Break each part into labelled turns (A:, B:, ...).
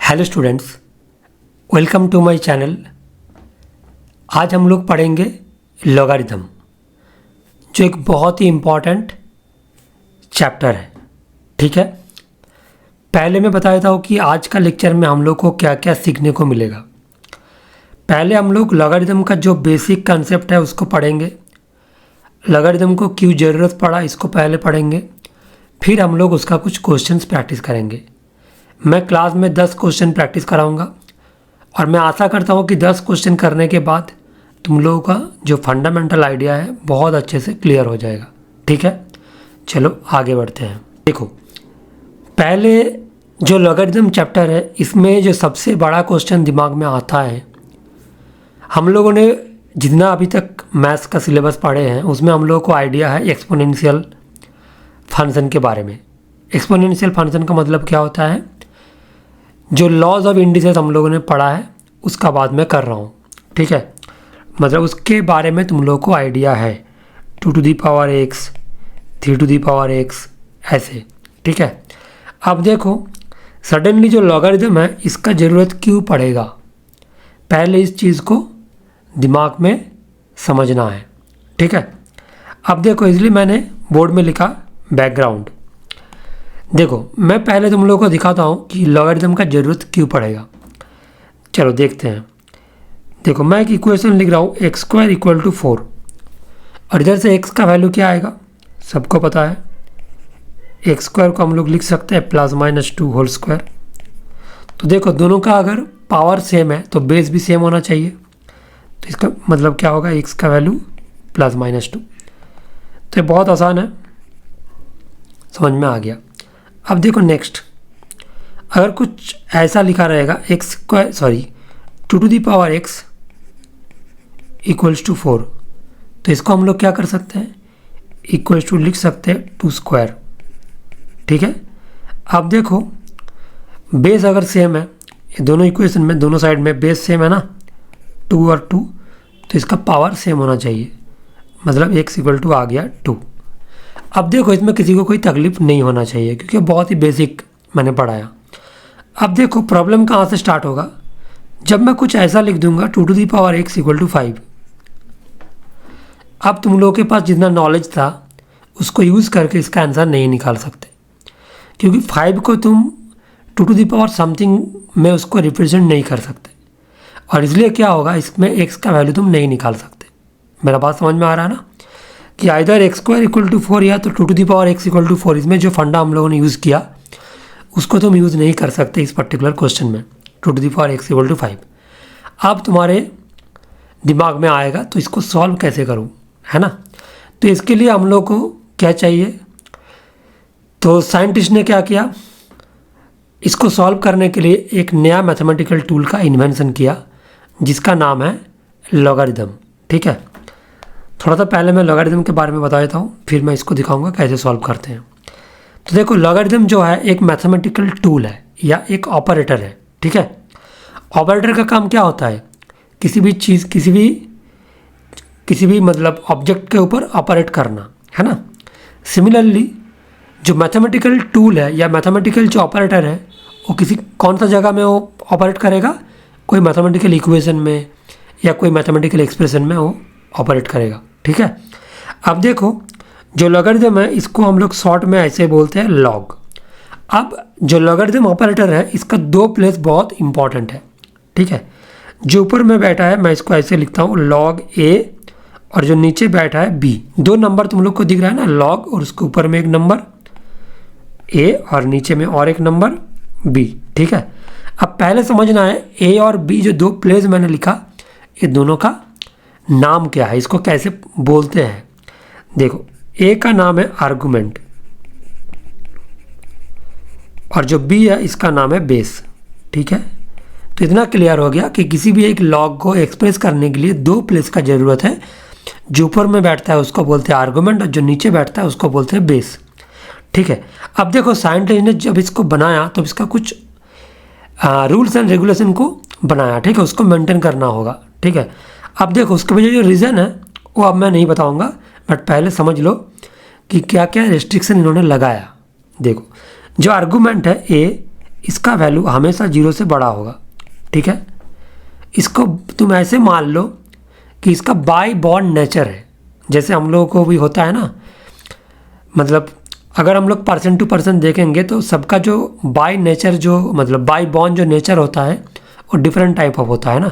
A: Hello students, welcome to my channel. आज हम लोग पढ़ेंगे लॉगरिथम, जो एक बहुत ही इम्पॉर्टेंट चैप्टर है। ठीक है, पहले मैं बता देता हूँ कि आज का लेक्चर में हम लोग को क्या क्या सीखने को मिलेगा। पहले हम लोग लॉगरिथम का जो बेसिक कंसेप्ट है उसको पढ़ेंगे। लॉगरिथम को क्यों ज़रूरत पड़ा इसको पहले पढ़ेंगे, फिर हम लोग उसका कुछ क्वेश्चंस प्रैक्टिस करेंगे। मैं क्लास में 10 क्वेश्चन प्रैक्टिस कराऊंगा और मैं आशा करता हूं कि 10 क्वेश्चन करने के बाद तुम लोगों का जो फंडामेंटल आइडिया है बहुत अच्छे से क्लियर हो जाएगा। ठीक है, चलो आगे बढ़ते हैं। देखो, पहले जो लॉगरिथम चैप्टर है इसमें जो सबसे बड़ा क्वेश्चन दिमाग में आता है, हम लोगों ने जितना अभी तक मैथ्स का सिलेबस पढ़े हैं उसमें हम लोगों को आइडिया है एक्सपोनेंशियल फंक्शन के बारे में। एक्सपोनेंशियल फंक्शन का मतलब क्या होता है, जो लॉज ऑफ इंडिसेस हम लोगों ने पढ़ा है उसका बाद में कर रहा हूँ। ठीक है, मतलब उसके बारे में तुम लोगों को आइडिया है 2 to the power x, 3 to the power x ऐसे। ठीक है, अब देखो सडनली जो लॉगरिथम है इसका ज़रूरत क्यों पड़ेगा, पहले इस चीज़ को दिमाग में समझना है। ठीक है, अब देखो इसलिए मैंने बोर्ड में लिखा बैकग्राउंड। देखो मैं पहले तुम लोगों को दिखाता हूँ कि लॉगरिथम का ज़रूरत क्यों पड़ेगा। चलो देखते हैं। देखो मैं एक इक्वेशन लिख रहा हूँ x² = 4 और इधर से x का वैल्यू क्या आएगा सबको पता है। x² को हम लोग लिख सकते हैं +-2 होल स्क्वायर। तो देखो दोनों का अगर पावर सेम है तो बेस भी सेम होना चाहिए, तो इसका मतलब क्या होगा, x का वैल्यू +-2। तो ये बहुत आसान है, समझ में आ गया। अब देखो नेक्स्ट, अगर कुछ ऐसा लिखा रहेगा 2 to the power x = 4, तो इसको हम लोग क्या कर सकते हैं, इक्वल्स टू लिख सकते हैं 2²। ठीक है, अब देखो बेस अगर सेम है, ये दोनों इक्वेशन में दोनों साइड में बेस सेम है ना, 2 और 2, तो इसका पावर सेम होना चाहिए, मतलब x = आ गया 2। अब देखो इसमें किसी को कोई तकलीफ नहीं होना चाहिए क्योंकि बहुत ही बेसिक मैंने पढ़ाया। अब देखो प्रॉब्लम कहाँ से स्टार्ट होगा, जब मैं कुछ ऐसा लिख दूंगा 2 to the power x = 5। अब तुम लोगों के पास जितना नॉलेज था उसको यूज़ करके इसका आंसर नहीं निकाल सकते, क्योंकि 5 को तुम 2 to the power समथिंग में उसको रिप्रेजेंट नहीं कर सकते, और इसलिए क्या होगा, इसमें x का वैल्यू तुम नहीं निकाल सकते। मेरा बात समझ में आ रहा है ना, कि आइदर x² = 4 या तो 2 to the power x = 4। इसमें जो फंडा हम लोगों ने यूज़ किया उसको तुम यूज़ नहीं कर सकते इस पर्टिकुलर क्वेश्चन में, 2 to the power x = 5। अब तुम्हारे दिमाग में आएगा तो इसको सॉल्व कैसे करूं, है ना। तो इसके लिए हम लोग को क्या चाहिए, तो साइंटिस्ट ने क्या किया, इसको सॉल्व करने के लिए एक नया मैथमेटिकल टूल का इन्वेंशन किया जिसका नाम है लॉगरिथम। ठीक है, थोड़ा सा पहले मैं लॉगरिथम के बारे में बता देता हूँ, फिर मैं इसको दिखाऊंगा कैसे सॉल्व करते हैं। तो देखो लॉगरिथम जो है एक मैथमेटिकल टूल है या एक ऑपरेटर है। ठीक है, ऑपरेटर का काम क्या होता है, किसी भी चीज़ किसी भी मतलब ऑब्जेक्ट के ऊपर ऑपरेट करना, है ना। सिमिलरली जो मैथमेटिकल टूल है या मैथमेटिकल जो ऑपरेटर है वो कौन सा जगह में वो ऑपरेट करेगा, कोई मैथमेटिकल इक्वेशन में या कोई मैथमेटिकल एक्सप्रेशन में वो ऑपरेट करेगा। ठीक है, अब देखो जो लॉगरिथम है इसको हम लोग शॉर्ट में ऐसे बोलते हैं लॉग। अब जो लॉगरिथम ऑपरेटर है इसका 2 प्लेस बहुत इंपॉर्टेंट है। ठीक है, जो ऊपर में बैठा है मैं इसको ऐसे लिखता हूँ log a, और जो नीचे बैठा है b। 2 नंबर तुम लोग को दिख रहा है ना, log और उसके ऊपर में एक नंबर a और नीचे में और एक नंबर b। ठीक है, अब पहले समझना है a और b जो 2 प्लेस मैंने लिखा ये दोनों का नाम क्या है, इसको कैसे बोलते हैं। देखो ए का नाम है आर्गुमेंट और जो बी है इसका नाम है बेस। ठीक है, तो इतना क्लियर हो गया कि किसी भी एक लॉग को एक्सप्रेस करने के लिए 2 प्लेस का ज़रूरत है। जो ऊपर में बैठता है उसको बोलते हैं आर्गुमेंट और जो नीचे बैठता है उसको बोलते हैं बेस। ठीक है, अब देखो साइंटिस्ट ने जब इसको बनाया तो इसका कुछ रूल्स एंड रेगुलेशन को बनाया। ठीक है, उसको मेंटेन करना होगा। ठीक है, अब देखो उसके वजह जो रीज़न है वो अब मैं नहीं बताऊंगा, बट पहले समझ लो कि क्या क्या रेस्ट्रिक्शन इन्होंने लगाया। देखो जो आर्गूमेंट है ए, इसका वैल्यू हमेशा 0 से बड़ा होगा, ठीक है। इसको तुम ऐसे मान लो कि इसका बाय बॉर्न नेचर है, जैसे हम लोगों को भी होता है ना, मतलब अगर हम लोग पर्सन टू पर्सन देखेंगे तो सबका जो बाय नेचर, जो मतलब बाय बॉर्न जो नेचर होता है वो डिफरेंट टाइप ऑफ होता है ना।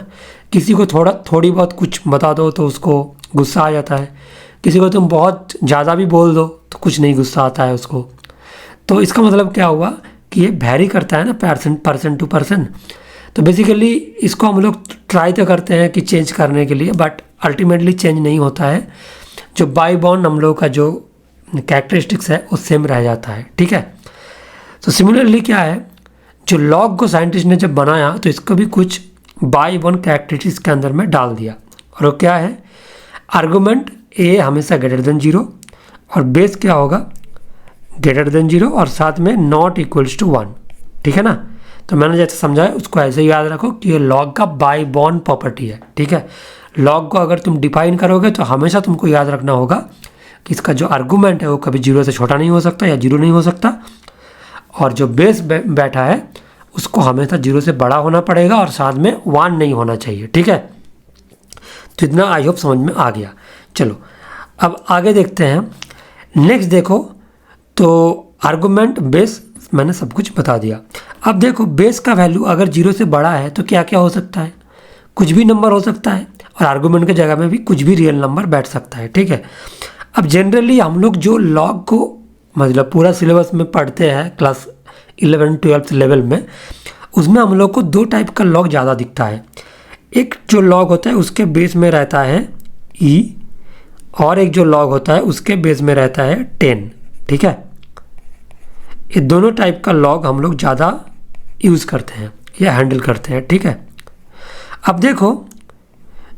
A: किसी को थोड़ी बहुत कुछ बता दो तो उसको गुस्सा आ जाता है, किसी को तुम बहुत ज़्यादा भी बोल दो तो कुछ नहीं गुस्सा आता है उसको। तो इसका मतलब क्या हुआ कि ये वैरी करता है ना पर्सन टू पर्सन। तो बेसिकली इसको हम लोग ट्राई तो करते हैं कि चेंज करने के लिए, बट अल्टीमेटली चेंज नहीं होता है। जो बाय बॉर्न हम लोग का जो कैरेक्टरिस्टिक्स है वो सेम रह जाता है, ठीक है। तो सिमिलरली क्या है, जो लॉग को साइंटिस्ट ने जब बनाया तो इसको भी कुछ बाय बॉर्न कैरेक्टरिस्टिक्स के अंदर में डाल दिया, और वो क्या है, आर्गूमेंट ए हमेशा ग्रेटर देन 0 और बेस क्या होगा ग्रेटर देन 0 और साथ में नॉट इक्वल्स टू 1, ठीक है ना। तो मैंने जैसे समझाया उसको ऐसे ही याद रखो कि ये लॉग का बाय बॉर्न प्रॉपर्टी है, ठीक है। लॉग को अगर तुम डिफाइन करोगे तो हमेशा तुमको याद रखना होगा कि इसका जो आर्गूमेंट है वो कभी 0 से छोटा नहीं हो सकता या 0 नहीं हो सकता, और जो बेस बैठा है उसको हमेशा 0 से बड़ा होना पड़ेगा और साथ में 1 नहीं होना चाहिए, ठीक है। तो इतना आई होप समझ में आ गया। चलो अब आगे देखते हैं। नेक्स्ट देखो, तो आर्गूमेंट बेस मैंने सब कुछ बता दिया। अब देखो बेस का वैल्यू अगर 0 से बड़ा है तो क्या क्या हो सकता है, कुछ भी नंबर हो सकता है, और आर्गूमेंट की जगह में भी कुछ भी रियल नंबर बैठ सकता है, ठीक है। अब जनरली हम लोग जो लॉग को मतलब पूरा सिलेबस में पढ़ते हैं क्लास 11-12 लेवल में, उसमें हम लोग को 2 टाइप का लॉग ज़्यादा दिखता है। एक जो लॉग होता है उसके बेस में रहता है ई, और एक जो लॉग होता है उसके बेस में रहता है 10, ठीक है। ये दोनों टाइप का लॉग हम लोग ज़्यादा यूज़ करते हैं या हैंडल करते हैं, ठीक है। अब देखो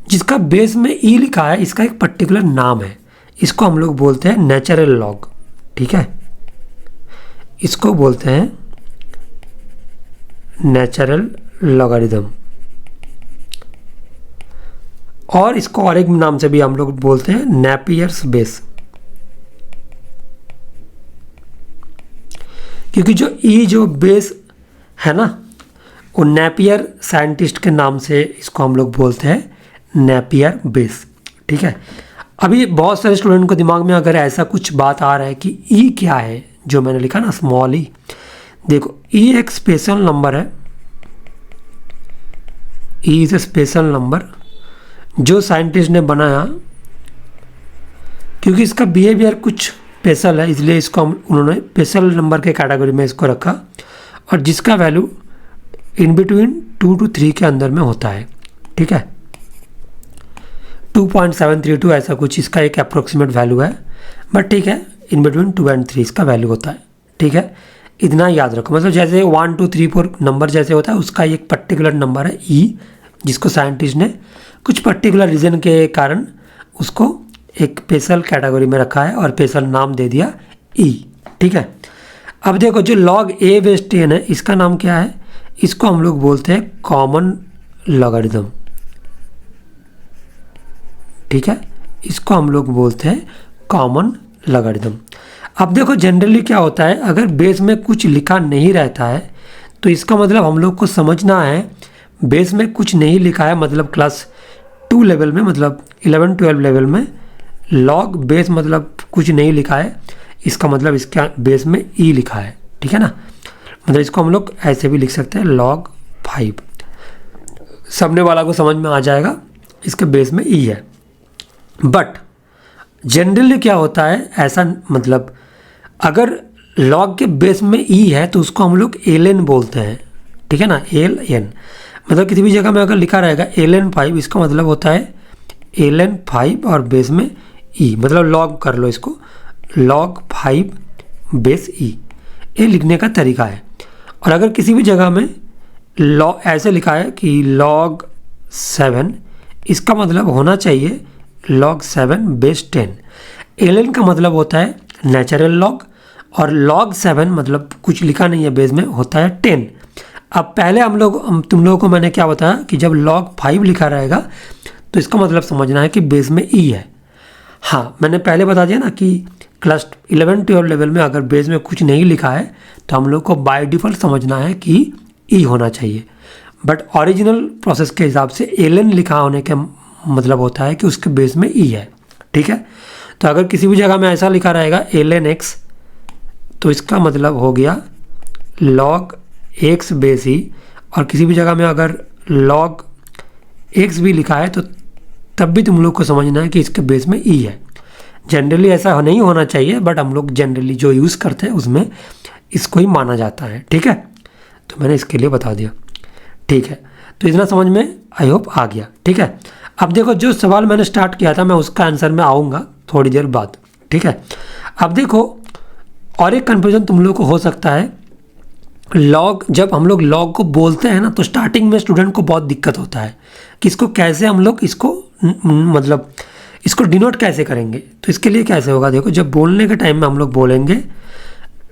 A: जिसका बेस में ई लिखा है इसका एक पर्टिकुलर नाम है, इसको हम लोग बोलते हैं नेचुरल लॉग, ठीक है। इसको बोलते हैं नेचुरल लॉगरिथम, और इसको और एक नाम से भी हम लोग बोलते हैं नेपियर्स बेस, क्योंकि जो ई जो बेस है ना वो नेपियर साइंटिस्ट के नाम से इसको हम लोग बोलते हैं नेपियर बेस, ठीक है। अभी बहुत सारे स्टूडेंट को दिमाग में अगर ऐसा कुछ बात आ रहा है कि ई क्या है, जो मैंने लिखा ना स्मॉल ई, देखो ई एक स्पेशल नंबर है, E is a special number जो साइंटिस्ट ने बनाया, क्योंकि इसका बिहेवियर कुछ स्पेशल है इसलिए इसको उन्होंने स्पेशल नंबर के कैटेगरी में इसको रखा, और जिसका वैल्यू इन बिटवीन 2 to 3 के अंदर में होता है, ठीक है। 2.732 ऐसा कुछ इसका एक अप्रोक्सीमेट वैल्यू है, बट ठीक है इन बिटवीन 2 and 3 इसका वैल्यू होता है, ठीक है। इतना याद रखो, मतलब जैसे 1 2 3 4 नंबर जैसे होता है उसका एक पर्टिकुलर नंबर है ई, जिसको साइंटिस्ट ने कुछ पर्टिकुलर रीज़न के कारण उसको एक स्पेशल कैटेगरी में रखा है और स्पेशल नाम दे दिया ई, ठीक है। अब देखो जो लॉग ए बेस 10 है इसका नाम क्या है, इसको हम लोग बोलते हैं कॉमन लॉगरिथम, ठीक है। इसको हम लोग बोलते हैं कॉमन लॉगरिथम। अब देखो जनरली क्या होता है, अगर बेस में कुछ लिखा नहीं रहता है तो इसका मतलब हम लोग को समझना है बेस में कुछ नहीं लिखा है, मतलब क्लास 2 लेवल में, मतलब 11-12 लेवल में लॉग बेस मतलब कुछ नहीं लिखा है, इसका मतलब इसका बेस में ई लिखा है, ठीक है ना। मतलब इसको हम लोग ऐसे भी लिख सकते हैं log 5, सामने वाला को समझ में आ जाएगा इसके बेस में ई है। बट जनरली क्या होता है ऐसा, मतलब अगर log के बेस में ई है तो उसको हम लोग ln बोलते हैं, ठीक है ना, ln, मतलब किसी भी जगह में अगर लिखा रहेगा ln 5 इसका मतलब होता है ln 5 और बेस में ई, मतलब लॉग कर लो इसको log 5 बेस ई, ये लिखने का तरीका है। और अगर किसी भी जगह में लॉग ऐसे लिखा है कि log 7, इसका मतलब होना चाहिए log 7 बेस 10। ln का मतलब होता है नेचुरल लॉग, और log 7 मतलब कुछ लिखा नहीं है बेस में, होता है 10। अब पहले तुम लोगों को मैंने क्या बताया कि जब log 5 लिखा रहेगा तो इसका मतलब समझना है कि बेस में ई है। हाँ मैंने पहले बता दिया ना कि क्लास 11-12 लेवल में अगर बेस में कुछ नहीं लिखा है तो हम लोग को बाय डिफ़ॉल्ट समझना है कि ई होना चाहिए, बट ओरिजिनल प्रोसेस के हिसाब से एलन लिखा होने का मतलब होता है कि उसके बेस में ई है। ठीक है, तो अगर किसी भी जगह में ऐसा लिखा रहेगा एलन एक्स, तो इसका मतलब हो गया लॉग एक्स बेस ई, और किसी भी जगह में अगर लॉग एक्स भी लिखा है तो तब भी तुम लोग को समझना है कि इसके बेस में ई है। जनरली ऐसा नहीं होना चाहिए, बट हम लोग जनरली जो यूज़ करते हैं उसमें इसको ही माना जाता है। ठीक है, तो मैंने इसके लिए बता दिया। ठीक है, तो इतना समझ में आई होप आ गया। ठीक है, अब देखो जो सवाल मैंने स्टार्ट किया था मैं उसका आंसर में आऊँगा थोड़ी देर बाद। ठीक है, अब देखो और एक कन्फ्यूजन तुम लोग को हो सकता है, लॉग जब हम लोग लॉग को बोलते हैं ना तो स्टार्टिंग में स्टूडेंट को बहुत दिक्कत होता है कि इसको कैसे हम लोग इसको मतलब इसको डिनोट कैसे करेंगे। तो इसके लिए कैसे होगा, देखो जब बोलने के टाइम में हम लोग बोलेंगे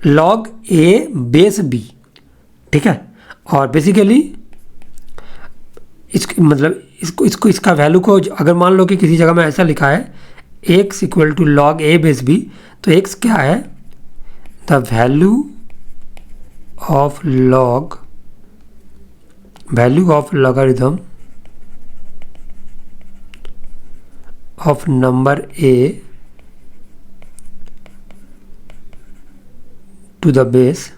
A: लॉग ए बेस बी। ठीक है, और बेसिकली इसकी मतलब इसको इसका वैल्यू को अगर मान लो कि किसी जगह में ऐसा लिखा है X equal to log A base B, तो एक्स क्या है, the value of logarithm of number a to the base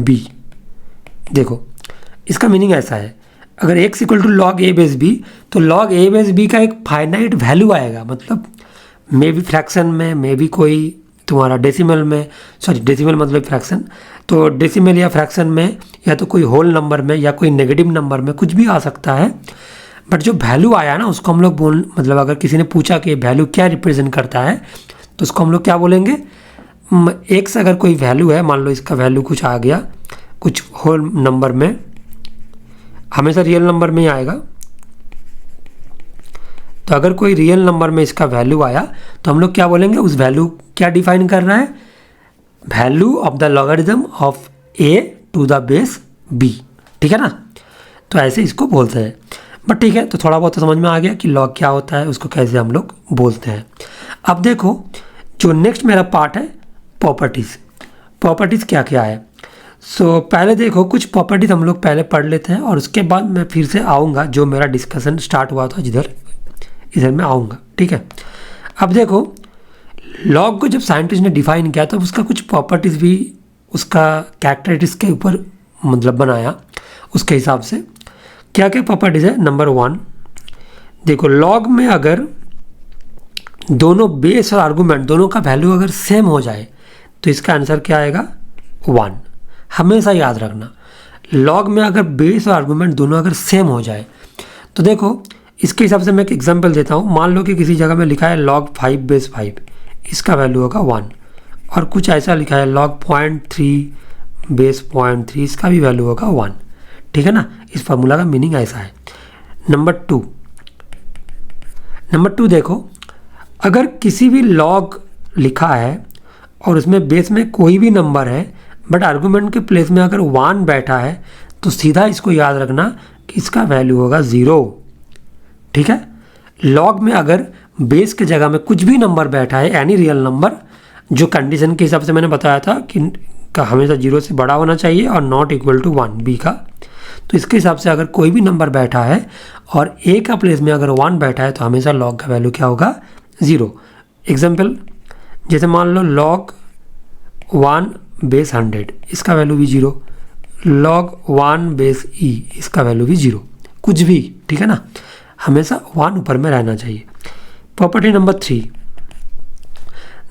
A: b। देखो इसका मीनिंग ऐसा है, अगर x equal to log A base B तो लॉग ए बेस बी का एक फाइनाइट वैल्यू आएगा, मतलब मे बी फ्रैक्शन में, मे बी कोई तुम्हारा डेसिमल में, सॉरी डेसिमल मतलब फ्रैक्शन, तो डेसिमल या फ्रैक्शन में या तो कोई होल नंबर में या कोई नेगेटिव नंबर में कुछ भी आ सकता है। बट जो वैल्यू आया ना उसको हम लोग मतलब अगर किसी ने पूछा कि वैल्यू क्या रिप्रेजेंट करता है तो उसको हम लोग क्या बोलेंगे, एक्स अगर कोई वैल्यू है, मान लो इसका वैल्यू कुछ आ गया कुछ होल नंबर में, हमेशा रियल नंबर में ही आएगा, तो अगर कोई रियल नंबर में इसका वैल्यू आया तो हम लोग क्या बोलेंगे, उस वैल्यू क्या डिफाइन कर रहा है, value of the logarithm of A to the base B. ठीक है ना, तो ऐसे इसको बोलते हैं। बट ठीक है, तो थोड़ा बहुत तो समझ में आ गया कि लॉग क्या होता है, उसको कैसे हम लोग बोलते हैं। अब देखो जो नेक्स्ट मेरा पार्ट है प्रॉपर्टीज़। प्रॉपर्टीज़ क्या क्या है, सो पहले देखो कुछ प्रॉपर्टीज़ हम लोग पहले पढ़ लेते हैं और उसके बाद मैं फिर से आऊँगा जो मेरा डिस्कशन स्टार्ट हुआ था इधर मैं आऊँगा। ठीक है, अब देखो लॉग को जब साइंटिस्ट ने डिफाइन किया तो उसका कुछ प्रॉपर्टीज़ भी उसका कैरेक्टरिस्टिक्स के ऊपर मतलब बनाया, उसके हिसाब से क्या क्या प्रॉपर्टीज़ है। नंबर 1 देखो, लॉग में अगर दोनों बेस और आर्गूमेंट दोनों का वैल्यू अगर सेम हो जाए तो इसका आंसर क्या आएगा, 1। हमेशा याद रखना, लॉग में अगर बेस और आर्गूमेंट दोनों अगर सेम हो जाए तो देखो इसके हिसाब से मैं एक एग्जांपल देता हूँ। मान लो कि किसी जगह में लिखा है log 5 बेस 5, इसका वैल्यू होगा 1, और कुछ ऐसा लिखा है log 0.3 बेस 0.3, इसका भी वैल्यू होगा 1। ठीक है ना, इस फार्मूला का मीनिंग ऐसा है। नंबर 2 देखो, अगर किसी भी log लिखा है और उसमें बेस में कोई भी नंबर है बट आर्गूमेंट के प्लेस में अगर 1 बैठा है तो सीधा इसको याद रखना कि इसका वैल्यू होगा 0। ठीक है, लॉग में अगर बेस के जगह में कुछ भी नंबर बैठा है, एनी रियल नंबर, जो कंडीशन के हिसाब से मैंने बताया था कि हमेशा 0 से बड़ा होना चाहिए और नॉट इक्वल टू 1 बी का, तो इसके हिसाब से अगर कोई भी नंबर बैठा है और ए का प्लेस में अगर 1 बैठा है तो हमेशा लॉग का वैल्यू क्या होगा, 0। एग्जाम्पल जैसे मान लो log 1 बेस 100, इसका वैल्यू भी 0। log 1 बेस ई, इसका वैल्यू भी 0, कुछ भी। ठीक है ना, हमेशा 1 ऊपर में रहना चाहिए। प्रॉपर्टी नंबर 3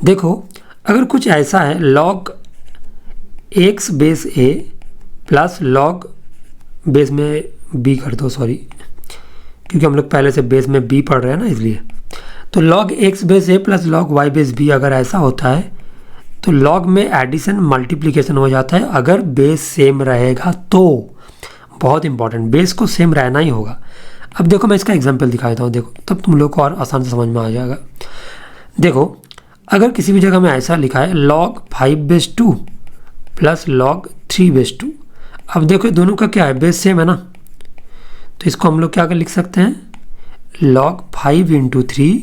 A: देखो, अगर कुछ ऐसा है log x base a plus log base में b कर दो, सॉरी क्योंकि हम लोग पहले से बेस में b पढ़ रहे हैं ना इसलिए, तो log x base a plus log y base b अगर ऐसा होता है तो log में एडिशन मल्टीप्लिकेशन हो जाता है अगर बेस सेम रहेगा तो। बहुत इंपॉर्टेंट, बेस को सेम रहना ही होगा। अब देखो मैं इसका एग्जांपल दिखा देता हूँ, देखो तब तुम लोग को और आसान से समझ में आ जाएगा। देखो अगर किसी भी जगह में ऐसा लिखा है log 5 base 2 plus log 3 base 2, अब देखो दोनों का क्या है, बेस सेम है ना, तो इसको हम लोग क्या कर लिख सकते हैं, log 5 इंटू 3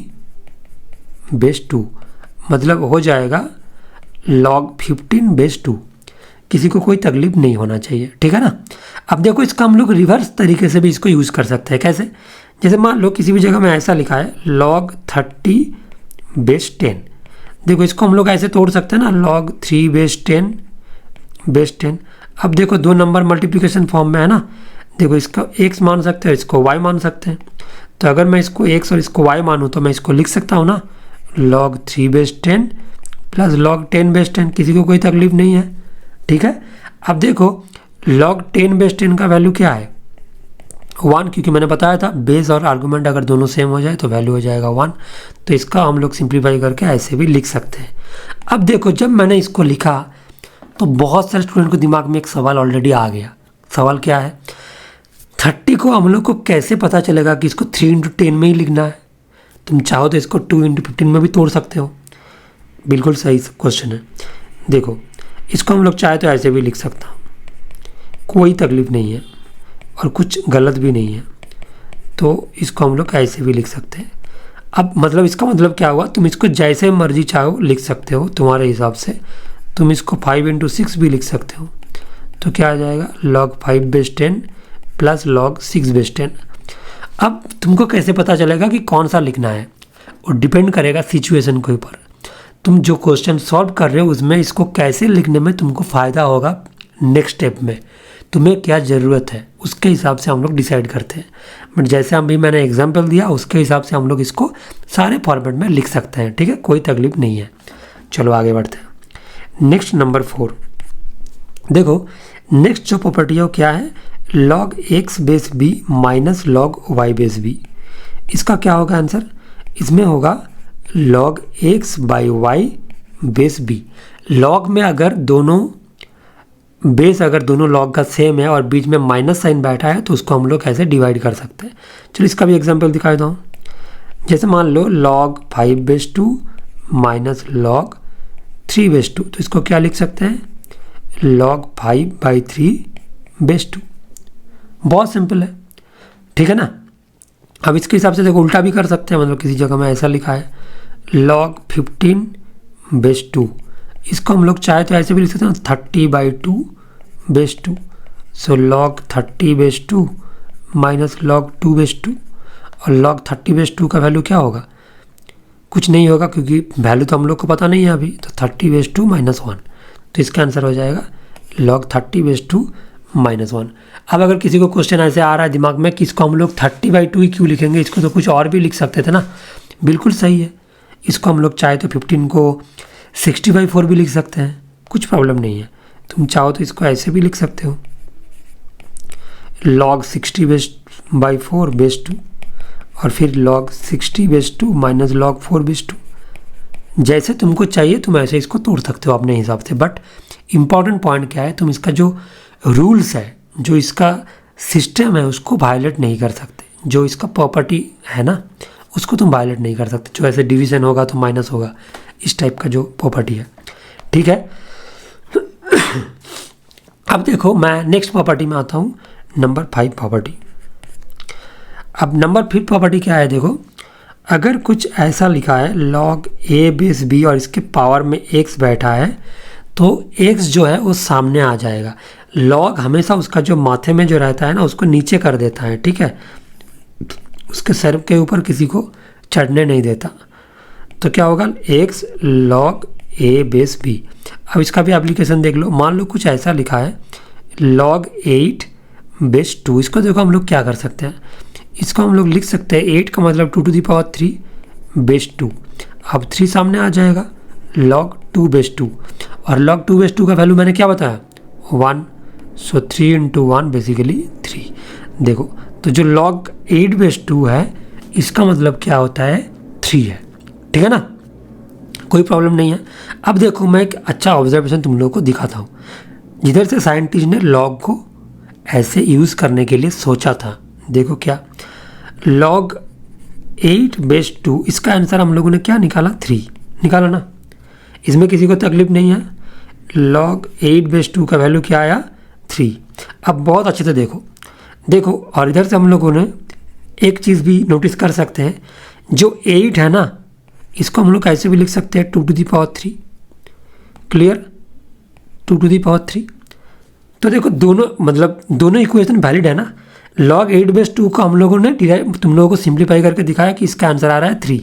A: बेस 2, मतलब हो जाएगा log 15 बेस 2। किसी को कोई तकलीफ नहीं होना चाहिए, ठीक है ना। अब देखो इसका हम लोग रिवर्स तरीके से भी इसको यूज़ कर सकते हैं। कैसे? जैसे मान लो किसी भी जगह में ऐसा लिखा है log 30 बेस 10, देखो इसको हम लोग ऐसे तोड़ सकते हैं ना, log 3 बेस 10 बेस 10। अब देखो दो नंबर मल्टीप्लिकेशन फॉर्म में है ना, देखो इसका x मान सकते हैं, इसको y मान सकते हैं। तो अगर मैं इसको x और इसको y मानूँ तो मैं इसको लिख सकता हूँ ना, log 3 base 10 plus log 10 base 10। किसी को कोई तकलीफ नहीं है, ठीक है। अब देखो log 10 बेस 10 का वैल्यू क्या है? 1, क्योंकि मैंने बताया था बेस और आर्गूमेंट अगर दोनों सेम हो जाए तो वैल्यू हो जाएगा 1। तो इसका हम लोग सिंप्लीफाई करके ऐसे भी लिख सकते हैं। अब देखो जब मैंने इसको लिखा तो बहुत सारे स्टूडेंट को दिमाग में एक सवाल ऑलरेडी आ गया। सवाल क्या है? 30 को हम लोग को कैसे पता चलेगा कि इसको 3 इंटू 10 में ही लिखना है? तुम चाहो तो इसको 2 इंटू 15 में भी तोड़ सकते हो। बिल्कुल सही क्वेश्चन है। देखो इसको हम लोग चाहे तो ऐसे भी लिख सकता हूँ, कोई तकलीफ नहीं है और कुछ गलत भी नहीं है। तो इसको हम लोग ऐसे भी लिख सकते हैं। अब मतलब इसका मतलब क्या हुआ, तुम इसको जैसे मर्जी चाहो लिख सकते हो तुम्हारे हिसाब से। तुम इसको 5 इंटू 6 भी लिख सकते हो। तो क्या आ जाएगा? log 5 base 10 plus log 6 base 10। अब तुमको कैसे पता चलेगा कि कौन सा लिखना है? और डिपेंड करेगा सिचुएशन के ऊपर। तुम जो क्वेश्चन सॉल्व कर रहे हो उसमें इसको कैसे लिखने में तुमको फ़ायदा होगा, नेक्स्ट स्टेप में तुम्हें क्या ज़रूरत है, उसके हिसाब से हम लोग डिसाइड करते हैं। बट जैसे अभी मैंने एग्जांपल दिया उसके हिसाब से हम लोग इसको सारे फॉर्मेट में लिख सकते हैं, ठीक है, कोई तकलीफ नहीं है। चलो आगे बढ़ते हैं। नेक्स्ट नंबर 4, देखो नेक्स्ट जो प्रॉपर्टी है वो क्या है? log x base b minus log y base b। इसका क्या होगा आंसर? इसमें होगा log x by Y base b। log में अगर दोनों बेस अगर दोनों log का सेम है और बीच में माइनस साइन बैठा है तो उसको हम लोग ऐसे डिवाइड कर सकते हैं। चलो इसका भी एग्जांपल दिखा देता हूँ। जैसे मान लो log 5 base 2 minus log 3 base 2, तो इसको क्या लिख सकते हैं? log 5 by 3 base 2। बहुत सिंपल है, ठीक है ना। अब इसके हिसाब से देखो उल्टा भी कर सकते हैं, मतलब किसी जगह में ऐसा लिखा है log 15 बेस 2, इसको हम लोग चाहे तो ऐसे भी लिख सकते हैं 30 by 2 base 2। So log 30 base 2 minus log 2 base 2। और log 30 बेस 2 का वैल्यू क्या होगा? कुछ नहीं होगा क्योंकि वैल्यू तो हम लोग को पता नहीं है अभी। तो 30 बेस 2 माइनस 1, तो इसका आंसर हो जाएगा log 30 बेस 2 माइनस 1। अब अगर किसी को क्वेश्चन ऐसे आ रहा है दिमाग में कि इसको हम लोग 30 बाई 2 ही क्यों लिखेंगे, इसको तो कुछ और भी लिख सकते थे ना। बिल्कुल सही है, इसको हम लोग चाहे तो 15 को 60 बाई 4 भी लिख सकते हैं, कुछ प्रॉब्लम नहीं है। तुम चाहो तो इसको ऐसे भी लिख सकते हो log 60 बेस बाई 4 बेस 2 और फिर log 60 base 2 minus log 4 base 2। जैसे तुमको चाहिए तुम ऐसे इसको तोड़ सकते हो अपने हिसाब से। बट इम्पॉर्टेंट पॉइंट क्या है, तुम इसका जो रूल्स है, जो इसका सिस्टम है उसको वायलेट नहीं कर सकते। जो इसका प्रॉपर्टी है ना उसको तुम वायलेट नहीं कर सकते। जो ऐसे डिवीज़न होगा तो माइनस होगा, इस टाइप का जो प्रॉपर्टी है, ठीक है। अब देखो मैं नेक्स्ट प्रॉपर्टी में आता हूँ, नंबर 5 प्रॉपर्टी। अब नंबर 5 प्रॉपर्टी क्या है? देखो अगर कुछ ऐसा लिखा है log a बेस b और इसके पावर में x बैठा है तो x जो है वो सामने आ जाएगा। log हमेशा उसका जो माथे में जो रहता है ना उसको नीचे कर देता है, ठीक है, उसके सर के ऊपर किसी को चढ़ने नहीं देता। तो क्या होगा? x log a base b। अब इसका भी एप्लीकेशन देख लो। मान लो कुछ ऐसा लिखा है log 8 बेस 2, इसको देखो हम लोग क्या कर सकते हैं, इसको हम लोग लिख सकते हैं 8 का मतलब 2 टू दी पावर 3 बेस 2। अब 3 सामने आ जाएगा log 2 बेस 2 और log 2 बेस 2 का वैल्यू मैंने क्या बताया? 1। सो 3 इंटू 1 बेसिकली 3। देखो तो जो log 8 बेस 2 है इसका मतलब क्या होता है? 3 है, ठीक है ना, कोई प्रॉब्लम नहीं है। अब देखो मैं एक अच्छा ऑब्जर्वेशन तुम लोगों को दिखाता हूँ। जिधर से साइंटिस्ट ने log को ऐसे यूज़ करने के लिए सोचा था, देखो क्या log 8 बेस 2, इसका आंसर हम लोगों ने क्या निकाला? 3 निकाला ना, इसमें किसी को तकलीफ नहीं है। log 8 बेस 2 का वैल्यू क्या आया? 3। अब बहुत अच्छे से देखो और इधर से हम लोगों ने एक चीज़ भी नोटिस कर सकते हैं, जो 8 है ना, इसको हम लोग ऐसे भी लिख सकते हैं 2 to the power 3। Clear, 2 to the power 3। तो देखो दोनों इक्वेशन वैलिड है ना। log 8/2 को हम लोगों ने तुम लोगों को सिंप्लीफाई करके दिखाया कि इसका आंसर आ रहा है 3,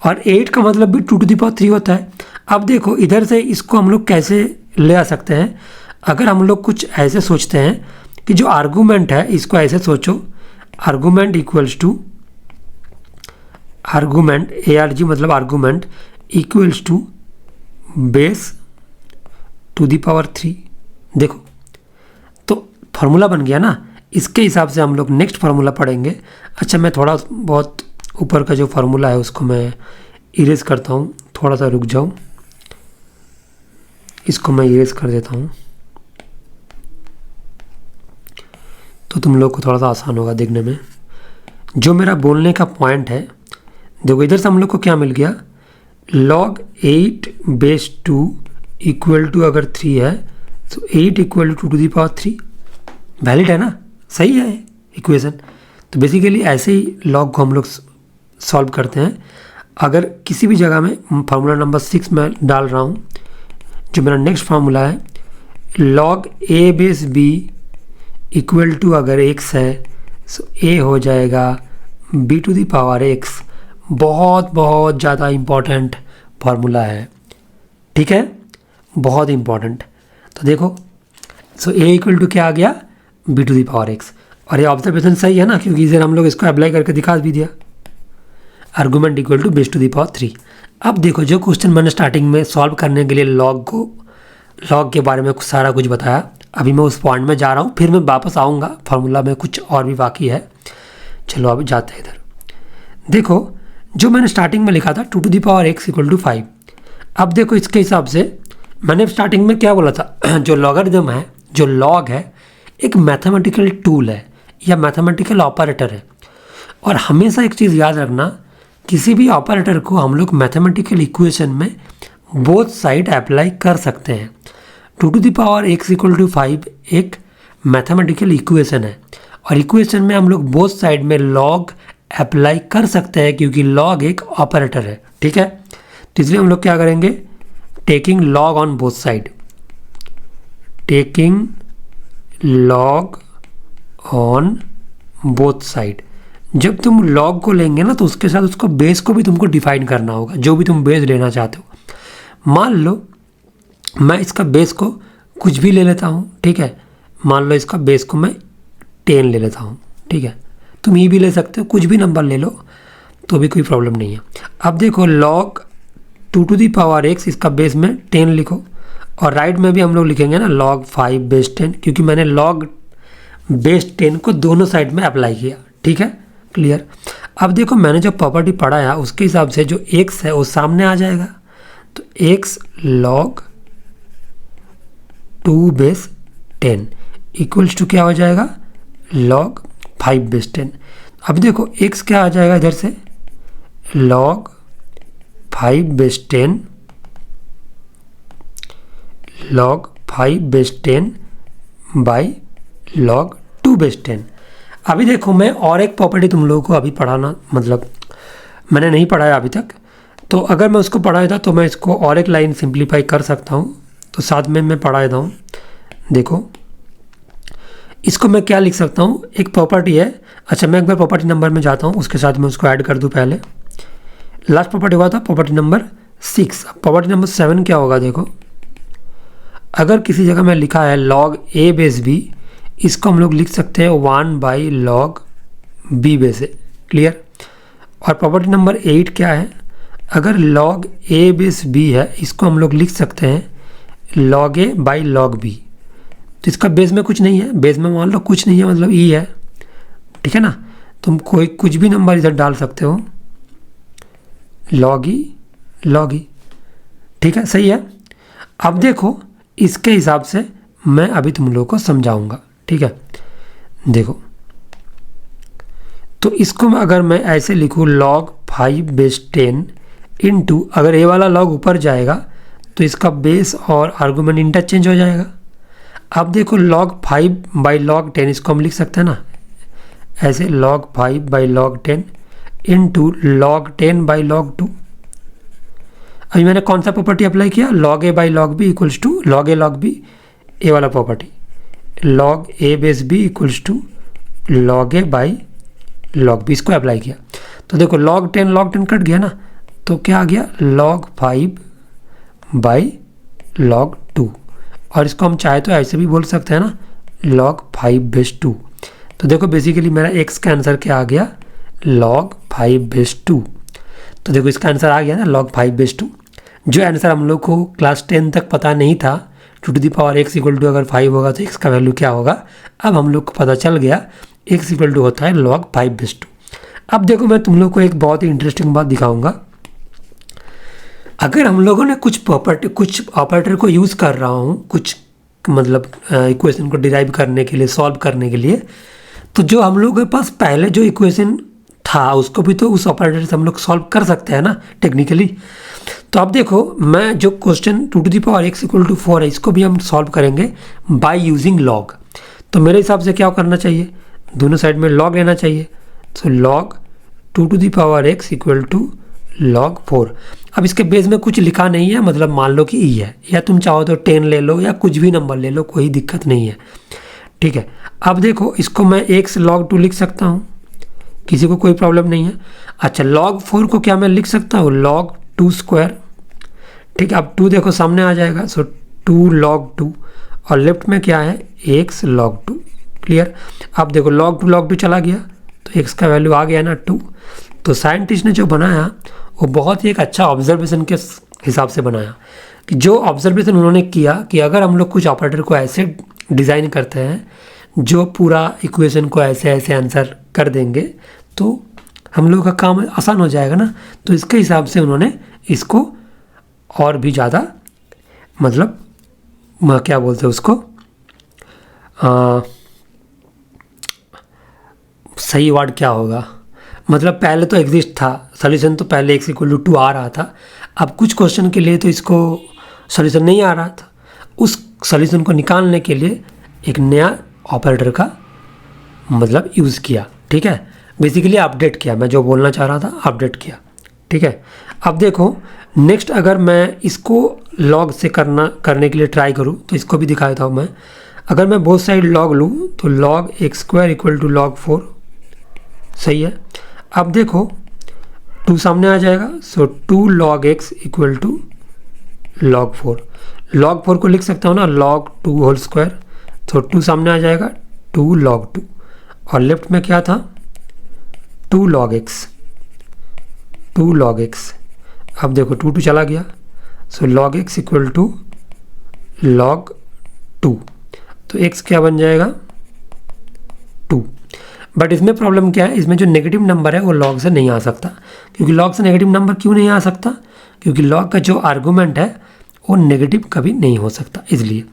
A: और 8 का मतलब भी 2 to the power 3 होता है। अब देखो इधर से इसको हम लोग कैसे ले आ सकते हैं। अगर हम लोग कुछ ऐसे सोचते हैं कि जो आर्गूमेंट है, इसको ऐसे सोचो, argument equals to argument, ARG मतलब argument equals to base to the power 3। देखो तो फार्मूला बन गया ना। इसके हिसाब से हम लोग नेक्स्ट फार्मूला पढ़ेंगे। अच्छा, मैं थोड़ा बहुत ऊपर का जो फार्मूला है उसको मैं इरेज करता हूँ, थोड़ा सा रुक जाऊँ, इसको मैं इरेज कर देता हूँ तो तुम लोग को थोड़ा सा आसान होगा देखने में। जो मेरा बोलने का पॉइंट है, देखो इधर से हम लोग को क्या मिल गया, log 8/2 इक्वल टू अगर 3 है तो 8 equal to 2 to the power 3। Valid है ना, सही है इक्वेशन। तो बेसिकली ऐसे ही लॉग को हम लोग सॉल्व करते हैं। अगर किसी भी जगह में फार्मूला नंबर 6 में डाल रहा हूँ, जो मेरा नेक्स्ट फार्मूला है, log A/B इक्वल टू अगर x है तो a हो जाएगा b to the power x। बहुत बहुत ज़्यादा इम्पॉर्टेंट फार्मूला है, ठीक है, बहुत इम्पॉर्टेंट। तो देखो सो a इक्वल टू क्या आ गया, b to the power x। और ये ऑब्जर्वेशन सही है ना, क्योंकि इधर हम लोग इसको अप्लाई करके दिखा भी दिया, argument equal to base to the power 3। अब देखो जो क्वेश्चन मैंने स्टार्टिंग में सॉल्व करने के लिए लॉग के बारे में सारा कुछ बताया, अभी मैं उस पॉइंट में जा रहा हूँ, फिर मैं वापस आऊँगा, फार्मूला में कुछ और भी बाकी है। चलो अब जाते हैं इधर। देखो जो मैंने स्टार्टिंग में लिखा था 2 to the power x equal to 5। अब देखो इसके हिसाब से मैंने स्टार्टिंग में क्या बोला था, जो लॉगरिथम है, जो लॉग है, एक मैथमेटिकल टूल है या मैथमेटिकल ऑपरेटर है। और हमेशा एक चीज़ याद रखना, किसी भी ऑपरेटर को हम लोग मैथमेटिकल इक्वेशन में बोथ साइड अप्लाई कर सकते हैं। 2 to the power x equal to 5 एक मैथमेटिकल इक्वेशन है, और इक्वेशन में हम लोग बोथ साइड में लॉग अप्लाई कर सकते हैं, क्योंकि लॉग एक ऑपरेटर है, ठीक है। तो इसलिए हम लोग क्या करेंगे, taking log on both side, taking log on both side. जब तुम लॉग को लेंगे ना, तो उसके साथ उसको बेस को भी तुमको डिफाइन करना होगा, जो भी तुम बेस लेना चाहते हो। मान लो मैं इसका बेस को कुछ भी ले लेता हूँ, ठीक है, मान लो इसका बेस को मैं 10 ले लेता हूँ, ठीक है, तुम ये भी ले सकते हो, कुछ भी नंबर ले लो तो भी कोई प्रॉब्लम नहीं है। अब देखो log 2 to the power x, इसका बेस में 10 लिखो, और राइट में भी हम लोग लिखेंगे ना log 5/10, क्योंकि मैंने log बेस 10 को दोनों साइड में अप्लाई किया, ठीक है, क्लियर। अब देखो मैंने जो प्रॉपर्टी पढ़ा है उसके हिसाब से जो x है वो सामने आ जाएगा, तो x log 2/10 इक्वल्स टू क्या हो जाएगा, log 5/10। अब देखो x क्या आ जाएगा इधर से, log 5/10 log 5/10 बाई log 2/10। अभी देखो मैं और एक प्रॉपर्टी तुम लोगों को अभी पढ़ाना, मतलब मैंने नहीं पढ़ाया अभी तक, तो अगर मैं उसको पढ़ाया था तो मैं इसको और एक लाइन सिंप्लीफाई कर सकता हूँ, तो साथ में मैं पढ़ा देता हूँ। देखो इसको मैं क्या लिख सकता हूँ, एक प्रॉपर्टी है। अच्छा मैं एक बार प्रॉपर्टी नंबर में जाता हूँ, उसके साथ मैं उसको ऐड कर दूँ। पहले लास्ट प्रॉपर्टी हुआ था प्रॉपर्टी नंबर 6, प्रॉपर्टी नंबर 7 क्या होगा। देखो अगर किसी जगह में लिखा है log A/B, इसको हम लोग लिख सकते हैं 1/log B/A, क्लियर। और प्रॉपर्टी नंबर 8 क्या है, अगर log A/B है, इसको हम लोग लिख सकते हैं log A/log B। तो इसका बेस में कुछ नहीं है, बेस में मान लो कुछ नहीं है, मतलब ई है, ठीक है ना। तुम कोई कुछ भी नंबर इधर डाल सकते हो, log E, ठीक है, सही है। अब देखो इसके हिसाब से मैं अभी तुम लोगों को समझाऊंगा, ठीक है। देखो तो इसको अगर मैं ऐसे लिखूँ log 5/10 इंटू, अगर ए वाला log ऊपर जाएगा तो इसका बेस और आर्गूमेंट इंटरचेंज हो जाएगा। अब देखो log 5/log 10, इसको हम लिख सकते हैं ना ऐसे log 5 by log 10 into log 10 by log 2। अभी मैंने कौन सा प्रॉपर्टी अप्लाई किया, log a by log b equals to log a log b, A वाला property, log a base b equals to log a by log b, इसको apply किया। तो देखो log 10 कट गया ना, तो क्या आ गया log 5 बाई log 2, और इसको हम चाहे तो ऐसे भी बोल सकते हैं ना log 5 बेस 2। तो देखो बेसिकली मेरा x का आंसर क्या आ गया log 5 बेस 2। तो देखो इसका आंसर आ गया ना log 5 बेस 2। जो आंसर हम लोग को क्लास 10 तक पता नहीं था, 2 to the power x equal to अगर 5 होगा तो x का वैल्यू क्या होगा, अब हम लोग को पता चल गया x इक्वल टू होता है log 5 बेस 2। अब देखो मैं तुम लोग को एक बहुत ही इंटरेस्टिंग बात दिखाऊंगा। अगर हम लोगों ने कुछ ऑपरेटर को यूज़ कर रहा हूँ, कुछ मतलब इक्वेशन को डिराइव करने के लिए, सॉल्व करने के लिए, तो जो हम लोगों के पास पहले जो इक्वेशन था उसको भी तो उस ऑपरेटर से हम लोग सॉल्व कर सकते हैं ना टेक्निकली। तो अब देखो मैं जो question 2 to the power x equal to 4 है, इसको भी हम सॉल्व करेंगे बाय यूजिंग लॉग। तो मेरे हिसाब से क्या करना चाहिए, दोनों साइड में लॉग लेना चाहिए। तो log 2 to the power x equal to log 4। अब इसके बेस में कुछ लिखा नहीं है, मतलब मान लो कि e है, या तुम चाहो तो 10 ले लो या कुछ भी नंबर ले लो, कोई दिक्कत नहीं है, ठीक है। अब देखो इसको मैं x log 2 लिख सकता हूँ, किसी को कोई प्रॉब्लम नहीं है। अच्छा log 4 को क्या मैं लिख सकता हूँ log 2 स्क्वायर, ठीक है। अब 2 देखो सामने आ जाएगा, सो 2 log 2, और लेफ्ट में क्या है x log 2, क्लियर। अब देखो log 2 चला गया तो x का वैल्यू आ गया ना 2। तो साइंटिस्ट ने जो बनाया वो बहुत ही एक अच्छा ऑब्जर्वेशन के हिसाब से बनाया, कि जो ऑब्जर्वेशन उन्होंने किया कि अगर हम लोग कुछ ऑपरेटर को ऐसे डिज़ाइन करते हैं जो पूरा इक्वेशन को ऐसे ऐसे आंसर कर देंगे तो हम लोग का काम आसान हो जाएगा ना। तो इसके हिसाब से उन्होंने इसको और भी ज़्यादा, मतलब क्या बोलते हैं उसको, सही वर्ड क्या होगा, मतलब पहले तो एग्जिस्ट था सॉल्यूशन, तो पहले x इक्वल टू 2 आ रहा था। अब कुछ क्वेश्चन के लिए तो इसको सॉल्यूशन नहीं आ रहा था, उस सॉल्यूशन को निकालने के लिए एक नया ऑपरेटर का मतलब यूज़ किया, ठीक है। बेसिकली अपडेट किया, मैं जो बोलना चाह रहा था अपडेट किया, ठीक है। अब देखो नेक्स्ट अगर मैं इसको लॉग से करने के लिए ट्राई करूँ तो इसको भी दिखा देता हूँ मैं। अगर मैं बोथ साइड लॉग लूँ तो log x square equal to log 4, सही है। अब देखो 2 सामने आ जाएगा, so 2 log x equal to log 4। log 4 को लिख सकता हूँ ना log 2 होल स्क्वायर, तो 2 सामने आ जाएगा 2 log 2, और लेफ्ट में क्या था 2 log x, 2 log x। अब देखो 2 चला गया, so log x equal to log 2, तो x क्या बन जाएगा 2। बट इसमें प्रॉब्लम क्या है, इसमें जो नेगेटिव नंबर है वो लॉग से नहीं आ सकता। क्योंकि लॉग से नेगेटिव नंबर क्यों नहीं आ सकता, क्योंकि लॉग का जो आर्गूमेंट है वो नेगेटिव कभी नहीं हो सकता, इसलिए।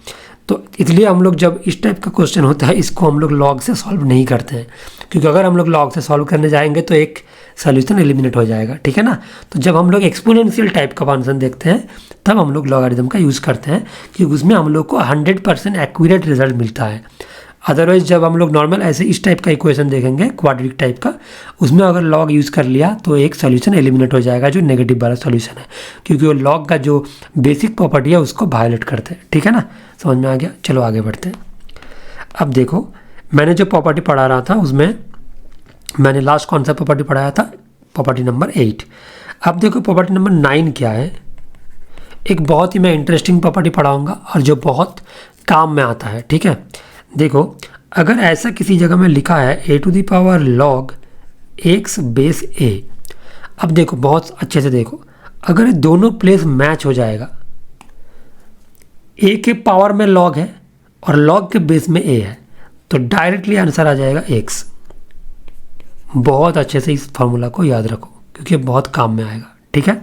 A: तो इसलिए हम लोग जब इस टाइप का क्वेश्चन होता है इसको हम लोग लॉग से सॉल्व नहीं करते हैं, क्योंकि अगर हम लोग लॉग से सॉल्व करने जाएंगे तो एक सोल्यूशन एलिमिनेट हो जाएगा, ठीक है ना। तो जब हम लोग एक्सपोनेंशियल टाइप का फंक्शन देखते हैं तब हम लोग लॉगरिथम का यूज़ करते हैं, क्योंकि उसमें हम लोग को 100% एक्यूरेट रिजल्ट मिलता है। अदरवाइज जब हम लोग नॉर्मल ऐसे इस टाइप का इक्वेशन देखेंगे क्वाड्रेटिक टाइप का, उसमें अगर लॉग यूज़ कर लिया तो एक सॉल्यूशन एलिमिनेट हो जाएगा जो नेगेटिव वाला सॉल्यूशन है, क्योंकि वो लॉग का जो बेसिक प्रॉपर्टी है उसको वायलेट करते हैं, ठीक है ना। समझ में आ गया, चलो आगे बढ़ते हैं। अब देखो मैंने जो प्रॉपर्टी पढ़ा रहा था उसमें मैंने लास्ट कौन सा प्रॉपर्टी पढ़ाया था, प्रॉपर्टी नंबर 8। अब देखो प्रॉपर्टी नंबर 9 क्या है, एक बहुत ही मैं इंटरेस्टिंग प्रॉपर्टी पढ़ाऊँगा और जो बहुत काम में आता है, ठीक है। देखो अगर ऐसा किसी जगह में लिखा है a to the power log x base a, अब देखो बहुत अच्छे से देखो, अगर दोनों प्लेस मैच हो जाएगा, a के पावर में log है और log के बेस में a है, तो डायरेक्टली आंसर आ जाएगा x। बहुत अच्छे से इस फार्मूला को याद रखो क्योंकि बहुत काम में आएगा, ठीक है।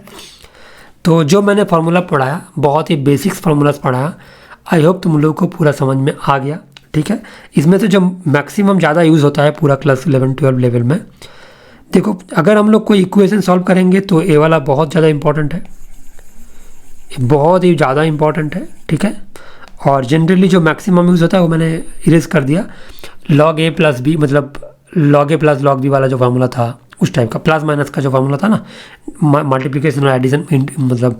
A: तो जो मैंने फार्मूला पढ़ाया बहुत ही बेसिक्स फार्मूलाज पढ़ाया, आई होप तुम लोग को पूरा समझ में आ गया, ठीक है। इसमें से जो मैक्सिमम ज़्यादा यूज़ होता है पूरा क्लास 11-12 लेवल में, देखो अगर हम लोग कोई इक्वेशन सॉल्व करेंगे तो ए वाला बहुत ज़्यादा इंपॉर्टेंट है, बहुत ही ज़्यादा इंपॉर्टेंट है, ठीक है। और जनरली जो मैक्सिमम यूज़ होता है वो मैंने इरेज कर दिया, log a प्लस बी, मतलब लॉग ए प्लस लॉग बी वाला जो फार्मूला था उस टाइप का, प्लस माइनस का जो फार्मूला था ना, मल्टीप्लिकेशन और एडिशन मतलब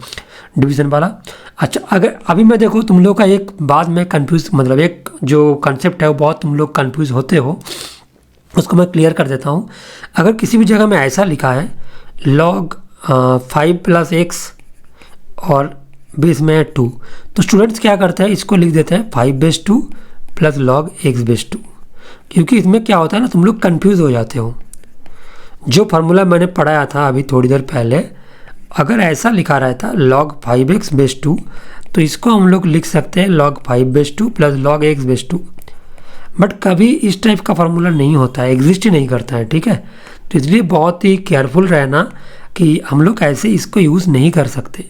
A: डिवीजन वाला। अच्छा, अगर अभी मैं देखो तुम लोग का एक बाद में कंफ्यूज, मतलब एक जो कंसेप्ट है वो बहुत तुम लोग कंफ्यूज होते हो, उसको मैं क्लियर कर देता हूँ। अगर किसी भी जगह में ऐसा लिखा है लॉग 5 + x और बेस में 2, तो स्टूडेंट्स क्या करते हैं, इसको लिख देते हैं 5/2 + log x/2, क्योंकि इसमें क्या होता है ना, तुम लोग कंफ्यूज हो जाते हो। जो फार्मूला मैंने पढ़ाया था अभी थोड़ी देर पहले, अगर ऐसा लिखा रहता log 5x/2, तो इसको हम लोग लिख सकते हैं log 5/2 + log x/2। बट कभी इस टाइप का फार्मूला नहीं होता है, एग्जिस्ट ही नहीं करता है, ठीक है। तो इसलिए बहुत ही केयरफुल रहना कि हम लोग ऐसे इसको यूज़ नहीं कर सकते।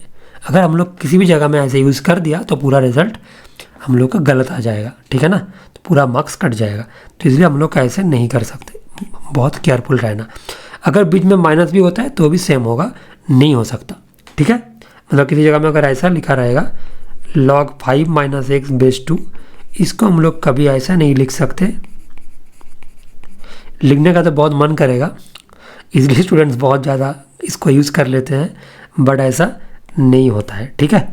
A: अगर हम लोग किसी भी जगह में ऐसे यूज़ कर दिया तो पूरा रिजल्ट हम लोग का गलत आ जाएगा, ठीक है ना, तो पूरा मार्क्स कट जाएगा। तो इसलिए हम लोग ऐसे नहीं कर सकते, बहुत केयरफुल रहना। अगर बीच में माइनस भी होता है तो भी सेम होगा, नहीं हो सकता, ठीक है। मतलब किसी जगह में अगर ऐसा लिखा रहेगा log 5 - x/2, इसको हम लोग कभी ऐसा नहीं लिख सकते। लिखने का तो बहुत मन करेगा, इसलिए स्टूडेंट्स बहुत ज़्यादा इसको यूज़ कर लेते हैं, बट ऐसा नहीं होता है, ठीक है।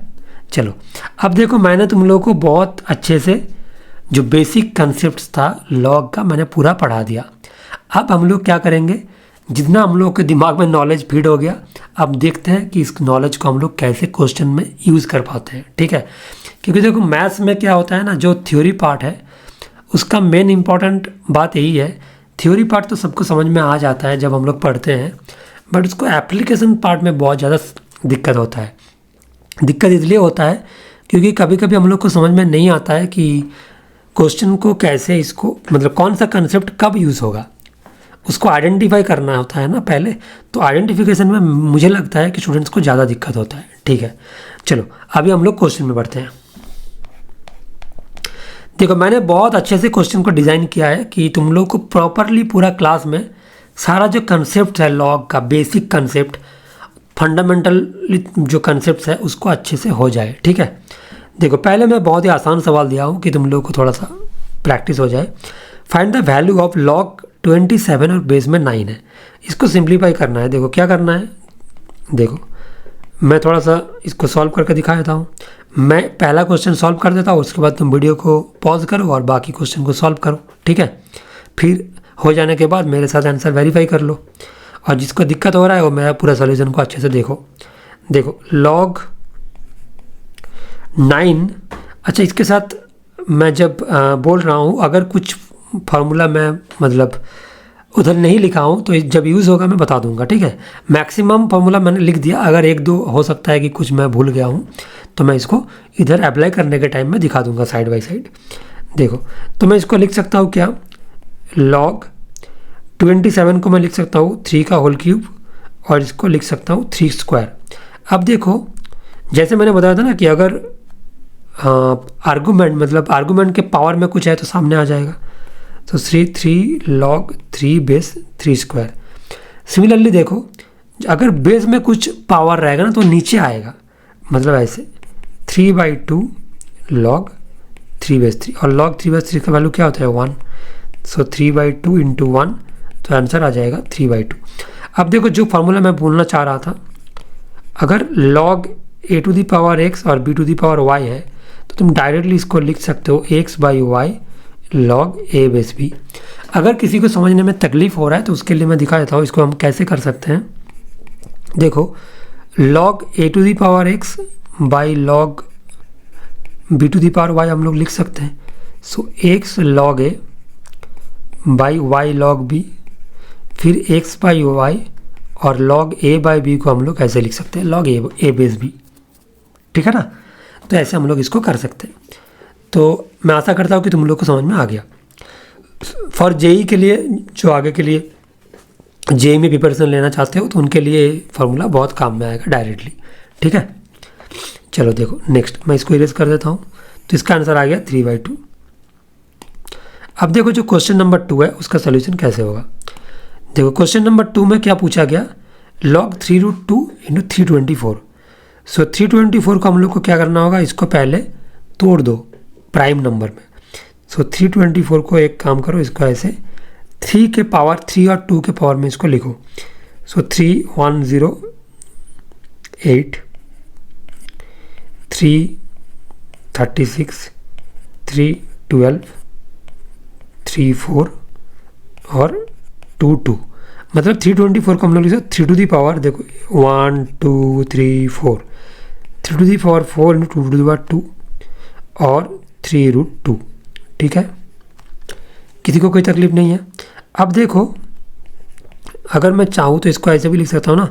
A: चलो अब देखो, मैंने तुम लोगों को बहुत अच्छे से जो बेसिक कंसेप्ट था लॉग का मैंने पूरा पढ़ा दिया। अब हम लोग क्या करेंगे, जितना हम लोग के दिमाग में नॉलेज फीड हो गया, अब देखते हैं कि इस नॉलेज को हम लोग कैसे क्वेश्चन में यूज़ कर पाते हैं, ठीक है। क्योंकि देखो मैथ्स में क्या होता है ना, जो थ्योरी पार्ट है उसका मेन इंपॉर्टेंट बात यही है। थ्योरी पार्ट तो सबको समझ में आ जाता है जब हम लोग पढ़ते हैं, बट उसको एप्लीकेशन पार्ट में बहुत ज़्यादा दिक्कत होता है। दिक्कत इसलिए होता है क्योंकि कभी कभी हम लोग को समझ में नहीं आता है कि क्वेश्चन को कैसे, इसको मतलब कौन सा कंसेप्ट कब यूज़ होगा, उसको आइडेंटिफाई करना होता है ना पहले। तो आइडेंटिफिकेशन में मुझे लगता है कि स्टूडेंट्स को ज़्यादा दिक्कत होता है, ठीक है। चलो अभी हम लोग क्वेश्चन में बढ़ते हैं। देखो मैंने बहुत अच्छे से क्वेश्चन को डिज़ाइन किया है कि तुम लोग को प्रॉपरली पूरा क्लास में सारा जो कंसेप्ट है लॉग का, बेसिक कंसेप्ट, फंडामेंटल जो कंसेप्ट है उसको अच्छे से हो जाए, ठीक है। देखो पहले मैं बहुत ही आसान सवाल दिया हूँ कि तुम लोग को थोड़ा सा प्रैक्टिस हो जाए। Find the value of log 27 और बेस में 9 है। इसको सिंप्लीफाई करना है। देखो क्या करना है, देखो मैं थोड़ा सा इसको सॉल्व करके दिखा देता हूँ। मैं पहला क्वेश्चन सॉल्व कर देता हूँ, उसके बाद तुम वीडियो को पॉज करो और बाकी क्वेश्चन को सॉल्व करो, ठीक है। फिर हो जाने के बाद मेरे साथ आंसर वेरीफाई कर लो, और जिसको दिक्कत हो रहा है वो मेरा पूरा सॉल्यूशन को अच्छे से देखो। देखो log 9, अच्छा इसके साथ मैं जब बोल रहा हूँ, अगर कुछ फार्मूला मैं मतलब उधर नहीं लिखा हूँ तो जब यूज़ होगा मैं बता दूंगा, ठीक है। मैक्सिमम फार्मूला मैंने लिख दिया, अगर एक दो हो सकता है कि कुछ मैं भूल गया हूँ तो मैं इसको इधर अप्लाई करने के टाइम में दिखा दूंगा साइड बाय साइड। देखो तो मैं इसको लिख सकता हूँ क्या, log 27 को मैं लिख सकता हूँ 3 का होल क्यूब, और इसको लिख सकता हूँ 3 स्क्वायर। अब देखो जैसे मैंने बताया था ना कि अगर आर्गूमेंट मतलब आर्गूमेंट के पावर में कुछ है तो सामने आ जाएगा, तो 3 log 3 बेस 3 स्क्वायर। सिमिलरली देखो अगर बेस में कुछ पावर रहेगा ना तो नीचे आएगा, मतलब ऐसे 3/2 log 3 बेस 3, और log 3 बेस 3 का वैल्यू क्या होता है 1, सो 3/2 × 1, तो आंसर आ जाएगा 3/2। अब देखो जो फार्मूला मैं बोलना चाह रहा था, अगर log a⁴x और b⁴y है तो तुम डायरेक्टली इसको लिख सकते हो x/y log a base b। अगर किसी को समझने में तकलीफ हो रहा है तो उसके लिए मैं दिखा देता हूँ इसको हम कैसे कर सकते हैं। देखो log a⁴x by log b⁴y हम लोग लिख सकते हैं, सो x log a by y log b, फिर x/y और log a/b को हम लोग ऐसे लिख सकते हैं log a बेस b, ठीक है ना। तो ऐसे हम लोग इसको कर सकते हैं। तो मैं आशा करता हूँ कि तुम लोग को समझ में आ गया। फॉर जेई के लिए, जो आगे के लिए जेई में प्रिपरेशन लेना चाहते हो तो उनके लिए फार्मूला बहुत काम में आएगा डायरेक्टली, ठीक है। चलो देखो नेक्स्ट मैं इसको इरेज कर देता हूँ, तो इसका आंसर आ गया 3/2। अब देखो जो क्वेश्चन नंबर 2 है उसका सोल्यूशन कैसे होगा। देखो क्वेश्चन नंबर 2 में क्या पूछा गया, log 3√2 × 324। सो 324 को हम लोग को क्या करना होगा, इसको पहले तोड़ दो प्राइम नंबर में। सो 324 को एक काम करो, इसको ऐसे 3 के पावर 3 और 2 के पावर में इसको लिखो। सो 3108, 336, 312, 34 और 22, मतलब 324 को हम लोग लिखते 3 टू दी पावर, देखो 1 2 3 4, 3 to the power 4 into 2 to the power 2 और 3√2। ठीक है, किसी को कोई तकलीफ नहीं है। अब देखो अगर मैं चाहूँ तो इसको ऐसे भी लिख सकता हूँ ना,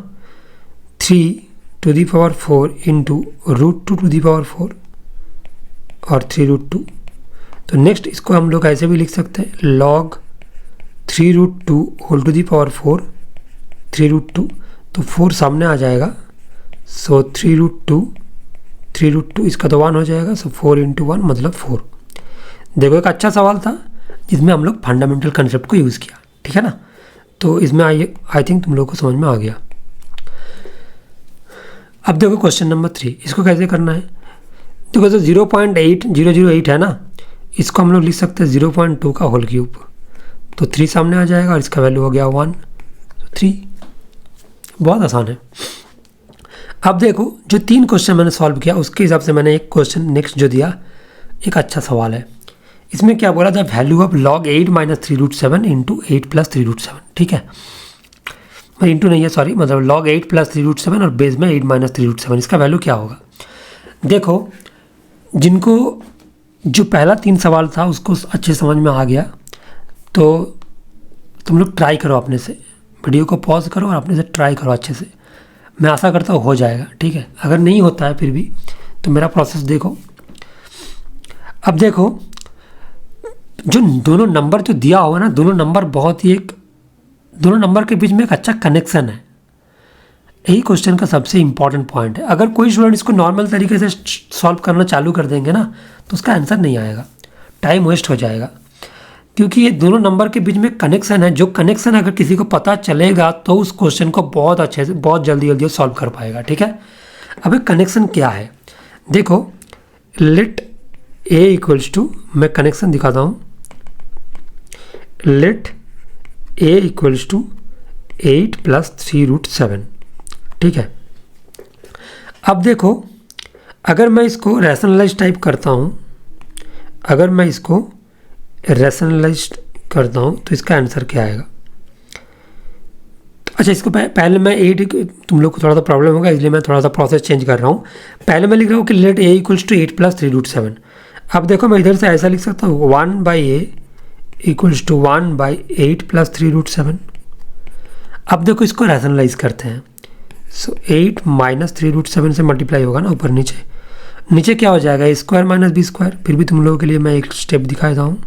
A: 3 to the power 4 into √2 to the power 4 और 3√2। तो नेक्स्ट इसको हम लोग ऐसे भी लिख सकते हैं, log 3√2 whole to the power 4, 3√2, तो 4 सामने आ जाएगा। सो 3√2 इसका तो 1 हो जाएगा। सो 4 इंटू 1 मतलब 4। देखो एक अच्छा सवाल था जिसमें हम लोग फंडामेंटल कंसेप्ट को यूज़ किया। ठीक है ना, तो इसमें आई थिंक तुम लोगों को समझ में आ गया। अब देखो क्वेश्चन नंबर 3, इसको कैसे करना है। देखो तो 0.8008 है ना, इसको हम लोग लिख सकते हैं 0.2 का होल क्यूब, तो 3 सामने आ जाएगा और इसका वैल्यू हो गया 1, तो 3। बहुत आसान है। अब देखो जो 3 क्वेश्चन मैंने सॉल्व किया उसके हिसाब से मैंने एक क्वेश्चन नेक्स्ट जो दिया, एक अच्छा सवाल है। इसमें क्या बोला था, value of log 8 minus 3√7 into 8 plus 3√7। ठीक है, इंटू नहीं है सॉरी, मतलब log 8 प्लस 3√7 और बेस में 8 माइनस 3√7, इसका वैल्यू क्या होगा। देखो जिनको जो पहला 3 सवाल था उसको अच्छे समझ में आ गया, तो तुम लोग ट्राई करो अपने से, वीडियो को पॉज करो और अपने से ट्राई करो अच्छे से। मैं आशा करता हूँ हो जाएगा। ठीक है, अगर नहीं होता है फिर भी तो मेरा प्रोसेस देखो। अब देखो जो दोनों नंबर जो दिया हुआ ना, दोनों नंबर के बीच में एक अच्छा कनेक्शन है। यही क्वेश्चन का सबसे इंपॉर्टेंट पॉइंट है। अगर कोई स्टूडेंट इसको नॉर्मल तरीके से सॉल्व करना चालू कर देंगे ना तो उसका आंसर नहीं आएगा, टाइम वेस्ट हो जाएगा, क्योंकि ये दोनों नंबर के बीच में कनेक्शन है। जो कनेक्शन अगर किसी को पता चलेगा तो उस क्वेश्चन को बहुत अच्छे से बहुत जल्दी सॉल्व कर पाएगा। ठीक है, अब एक कनेक्शन क्या है, देखो लेट ए इक्वल्स टू, मैं कनेक्शन दिखाता हूँ, let A equals to 8 plus 3√7। ठीक है, अब देखो अगर मैं इसको रैशनलाइज टाइप करता हूँ, अगर मैं इसको रैशनलाइज करता हूँ तो इसका आंसर क्या आएगा। अच्छा, इसको पहले मैं 8, तुम लोग को थोड़ा सा प्रॉब्लम होगा इसलिए मैं थोड़ा सा प्रोसेस चेंज कर रहा हूँ। पहले मैं लिख रहा हूँ कि let A equals to 8 plus 3√7। अब देखो मैं इधर से ऐसा लिख सकता हूँ 1/a इक्वल्स टू 1/8 प्लस 3√7। अब देखो इसको रैशनलाइज करते हैं। सो 8 माइनस 3√7 से मल्टीप्लाई होगा ना ऊपर नीचे, नीचे क्या हो जाएगा, a² माइनस b²। फिर भी तुम लोगों के लिए मैं एक स्टेप दिखा देता हूँ,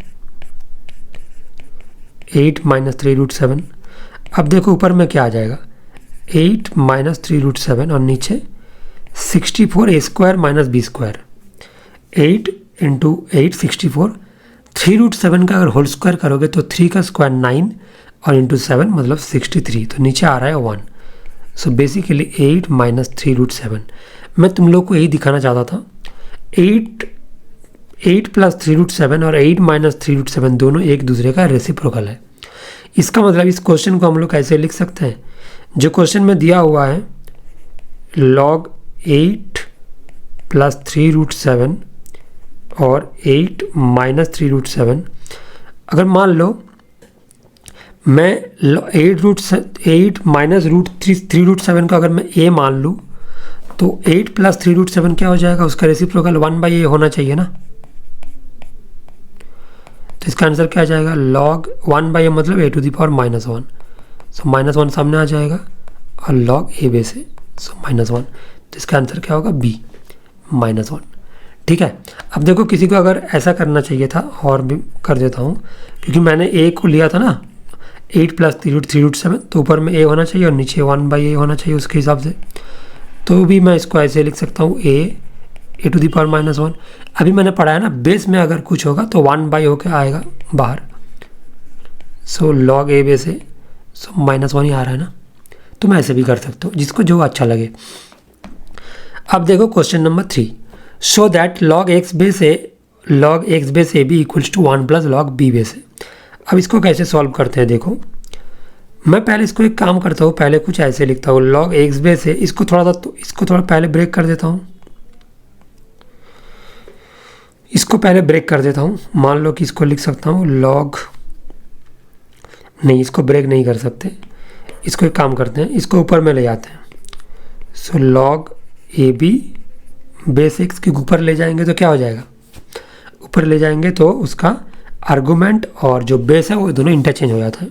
A: 8 माइनस 3√7। अब देखो ऊपर में क्या आ जाएगा, 8 माइनस 3√7 और नीचे 64 a² माइनस b²। 8 इंटू 8 64, 3√7 का अगर होल स्क्वायर करोगे तो 3 का स्क्वायर 9 और इंटू 7 मतलब 63, तो नीचे आ रहा है 1। So basically 8 minus 3√7। मैं तुम लोग को यही दिखाना चाहता था, 8 प्लस 3√7 और 8 माइनस 3√7 दोनों एक दूसरे का रेसिप्रोकल है। इसका मतलब इस क्वेश्चन को हम लोग कैसे लिख सकते हैं, जो क्वेश्चन में दिया हुआ है log 8 प्लस 3√7 और 8 माइनस 3√7, अगर मान लो मैं 8 माइनस 3√7 का अगर मैं a मान लूँ तो 8 प्लस 3√7 क्या हो जाएगा, उसका रेसिप्रोकल 1/a होना चाहिए ना। तो इसका आंसर क्या आ जाएगा, log 1/a मतलब a टू द पावर -1। सो -1 सामने आ जाएगा और log a बेस है, सो -1। तो इसका आंसर क्या होगा, b -1। ठीक है, अब देखो किसी को अगर ऐसा करना चाहिए था, और भी कर देता हूँ, क्योंकि मैंने a को लिया था ना 8 प्लस 3√7, तो ऊपर में a होना चाहिए और नीचे 1/a होना चाहिए उसके हिसाब से। तो भी मैं इसको ऐसे लिख सकता हूँ a टू द पावर -1। अभी मैंने पढ़ा है ना, बेस में अगर कुछ होगा तो 1/a होकर आएगा बाहर। सो log a बेस है, सो -1 ही आ रहा है ना। तो मैं ऐसे भी कर सकता हूँ, जिसको जो अच्छा लगे। अब देखो question number 3, show that log x base a B equals to 1 plus log b base है। अब इसको कैसे सॉल्व करते हैं, देखो मैं पहले इसको एक काम करता हूँ, पहले कुछ ऐसे लिखता हूँ log x बेस है, इसको थोड़ा पहले ब्रेक कर देता हूँ, इसको पहले ब्रेक कर देता हूँ। मान लो कि इसको लिख सकता हूँ log, नहीं इसको ब्रेक नहीं कर सकते, इसको एक काम करते हैं, इसको ऊपर में ले जाते हैं। सो log AB बेस x के ऊपर ले जाएंगे तो क्या हो जाएगा, ऊपर ले जाएंगे तो उसका आर्गूमेंट और जो बेस है वो दोनों इंटरचेंज हो जाता है,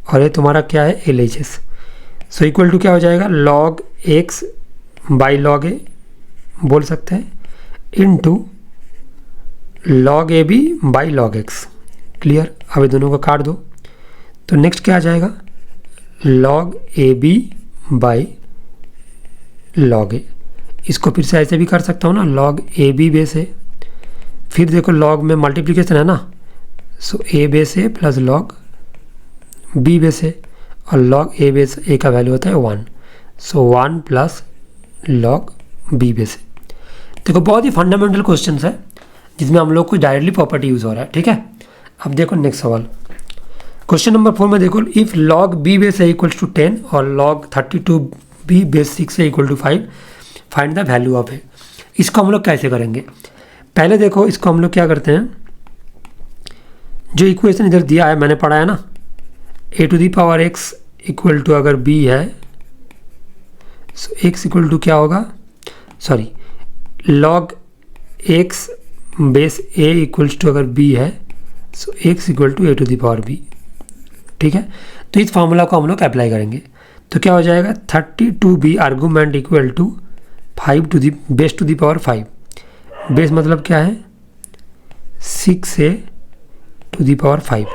A: और ये तुम्हारा क्या है LHS। सो इक्वल टू क्या हो जाएगा, log x by log a बोल सकते हैं, into log AB by log x। Clear, अब ये दोनों को काट दो तो नेक्स्ट क्या आ जाएगा, log AB by log a। इसको फिर से ऐसे भी कर सकता हूँ ना, log AB बेस है, फिर देखो log में मल्टीप्लिकेशन है ना, सो a बेस है प्लस log b बेस है, और log a बेस a का वैल्यू होता है 1, सो 1 प्लस log b बेस है। देखो बहुत ही फंडामेंटल क्वेश्चन है जिसमें हम लोग को डायरेक्टली प्रॉपर्टी यूज़ हो रहा है, ठीक है। अब देखो नेक्स्ट सवाल, क्वेश्चन नंबर 4 में देखो, इफ़ log b बेस है इक्वल्स टू 10 और log 32b बेस 6 है equal to 5, find the value of A. इसको हम लोग कैसे करेंगे, पहले देखो इसको हम लोग क्या करते हैं, जो इक्वेशन इधर दिया है मैंने पढ़ा है ना, a to the power x equal to अगर b है, सो x इक्वल टू क्या होगा, sorry log x base a equals to अगर b है, so x equal to a to the power b, ठीक है। तो इस फॉर्मूला को हम लोग अप्लाई करेंगे तो क्या हो जाएगा, 32b argument equal to 5 to the base to the power 5, base मतलब क्या है 6a टू दी पावर 5,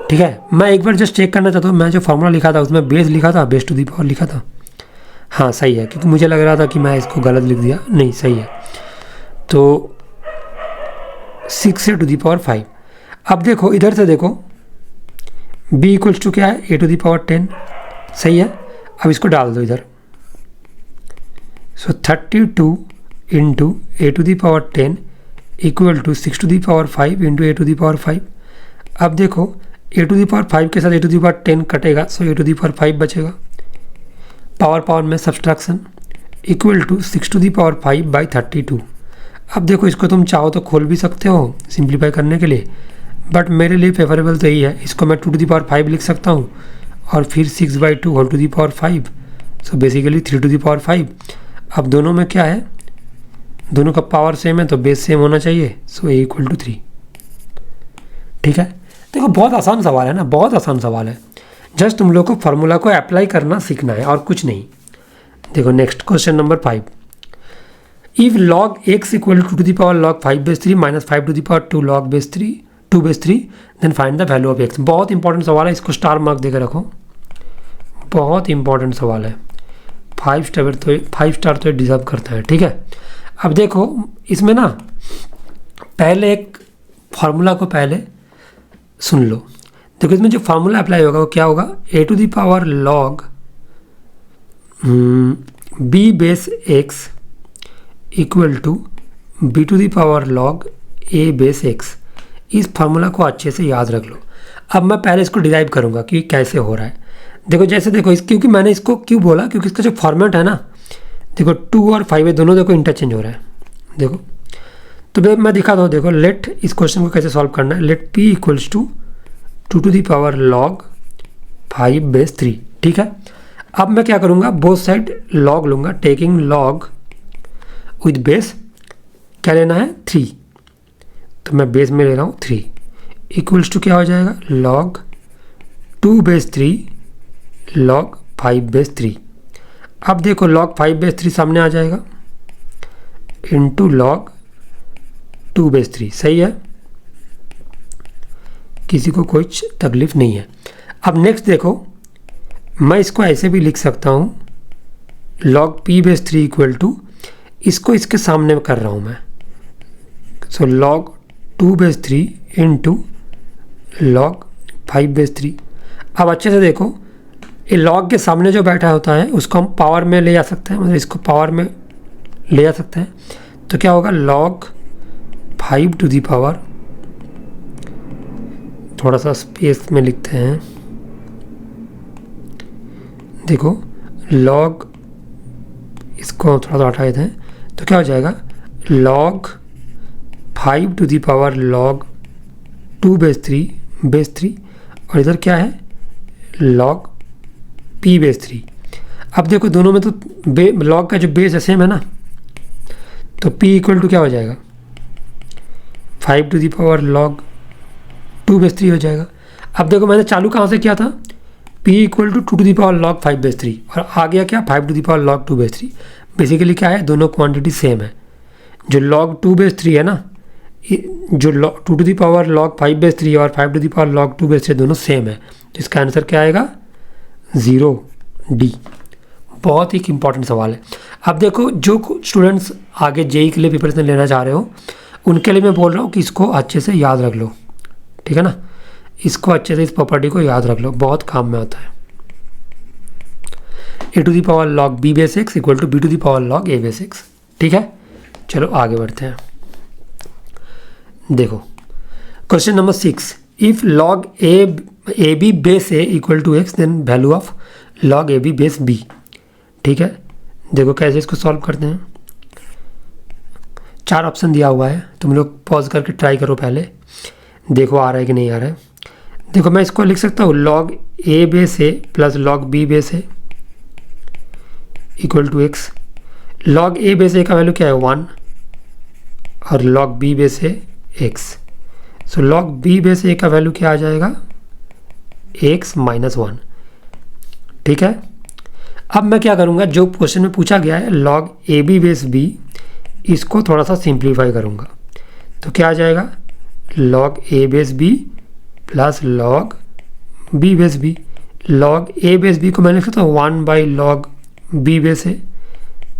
A: ठीक है। मैं एक बार जस्ट चेक करना चाहता हूँ, मैं जो फॉर्मूला लिखा था उसमें बेस लिखा था, बेस टू दी पावर लिखा था, हाँ सही है, क्योंकि मुझे लग रहा था कि मैं इसको गलत लिख दिया, नहीं सही है। तो 6a टू दी पावर 5। अब देखो इधर से देखो b इक्वल्स टू क्या है, a टू दी पावर 10, सही है। अब इसको डाल दो इधर, so 32 into a to the power 10 equal to 6 to the power 5 into a to the power 5। अब देखो a टू दी पावर 5 के साथ a टू दी पावर 10 कटेगा, so a to the power 5 बचेगा, पावर पावर में subtraction equal to 6 to the power 5 by 32। अब देखो इसको तुम चाहो तो खोल भी सकते हो सिंप्लीफाई करने के लिए, बट मेरे लिए फेवरेबल तो यही है, इसको मैं 2 टू दी पावर 5 लिख सकता हूँ और फिर 6/2 whole to the power 5, so basically 3 to the power 5। अब दोनों में क्या है, दोनों का पावर सेम है तो बेस सेम होना चाहिए, सो a इक्वल टू 3, ठीक है। देखो बहुत आसान सवाल है ना, बहुत आसान सवाल है, जस्ट तुम लोग को फार्मूला को अप्लाई करना सीखना है और कुछ नहीं। देखो next question number 5, if log x equal to the power log 5 base 3 minus 5 to the power 2 log base 3 2 base 3 then find the value of x। बहुत इंपॉर्टेंट सवाल है, इसको स्टार मार्क देकर रखो, बहुत इंपॉर्टेंट सवाल है, 5 स्टार तो डिजर्व करता है, ठीक है। अब देखो इसमें ना पहले एक फार्मूला को पहले सुन लो, देखो इसमें जो फार्मूला अप्लाई होगा वो क्या होगा, a to the power log b base x equal to b to the power log a base x। इस फार्मूला को अच्छे से याद रख लो। अब मैं पहले इसको डिराइव करूँगा कि कैसे हो रहा है। देखो जैसे देखो क्योंकि मैंने इसको क्यों बोला, क्योंकि इसका जो फॉर्मेट है ना, देखो 2 और 5 दोनों देखो इंटरचेंज हो रहा है। देखो तो मैं दिखाता हूँ, देखो लेट इस क्वेश्चन को कैसे सॉल्व करना है। Let p equals to 2 to the power log 5 base 3, ठीक है। अब मैं क्या करूँगा, बोथ साइड log लूँगा, टेकिंग log विद बेस क्या लेना है 3, तो मैं बेस में ले रहा हूँ 3 इक्वल्स टू क्या हो जाएगा, log 2 बेस 3 log 5 बेस 3। अब देखो log 5 बेस 3 सामने आ जाएगा इंटू log 2 बेस 3, सही है, किसी को कोई तकलीफ नहीं है। अब नेक्स्ट देखो मैं इसको ऐसे भी लिख सकता हूँ, log p base 3 equal to, इसको इसके सामने कर रहा हूँ मैं, so log 2 base 3 into log 5 base 3। अब अच्छे से देखो ये log के सामने जो बैठा होता है उसको हम पावर में ले जा सकते हैं, मतलब इसको पावर में ले जा सकते हैं, तो क्या होगा log 5 टू दी पावर थोड़ा सा स्पेस में लिखते हैं। देखो log, इसको थोड़ा सा हटा देते हैं तो क्या हो जाएगा, log 5 to the power log 2 base 3 और इधर क्या है log p बेस 3। अब देखो दोनों में तो log का जो बेस है सेम है ना, तो p इक्वल टू क्या हो जाएगा 5 to the power log 2 base 3 हो जाएगा। अब देखो मैंने चालू कहाँ से किया था, p equal to 2 to the power log 5 base 3 और आ गया क्या 5 to the power log 2 base 3। Basically क्या है, दोनों क्वांटिटी सेम है। जो log 2 बेस 3 है ना, जो 2 to the power log 5 base 3 और 5 to the power log 2 base 3 दोनों सेम है, तो इसका आंसर क्या आएगा 0 D। बहुत ही इंपॉर्टेंट सवाल है। अब देखो जो स्टूडेंट्स आगे जेई के लिए प्रिपरेशन लेना चाह रहे हो उनके लिए मैं बोल रहा हूँ कि इसको अच्छे से याद रख लो, ठीक है ना, इसको अच्छे से इस प्रॉपर्टी को याद रख लो, बहुत काम में आता है। a to the power log b base x equal to b to the power log a base x। ठीक है, चलो आगे बढ़ते हैं। देखो question number 6, if log a b base a equal to x then value of log a b base b। ठीक है, देखो कैसे इसको सॉल्व करते हैं। 4 ऑप्शन दिया हुआ है, तुम लोग पॉज करके ट्राई करो, पहले देखो आ रहा है कि नहीं आ रहा है। देखो मैं इसको लिख सकता हूँ log a base a plus log b base a equal to x। log a base a का वैल्यू क्या है 1 और log b base a x। So log b base a का वैल्यू क्या आ जाएगा x माइनस 1। ठीक है, अब मैं क्या करूँगा, जो क्वेश्चन में पूछा गया है log a b base b, इसको थोड़ा सा सिंप्लीफाई करूँगा तो क्या आ जाएगा log a base b plus log b base b। log a base b को मैंने लिख सकता हूँ 1 by log b base a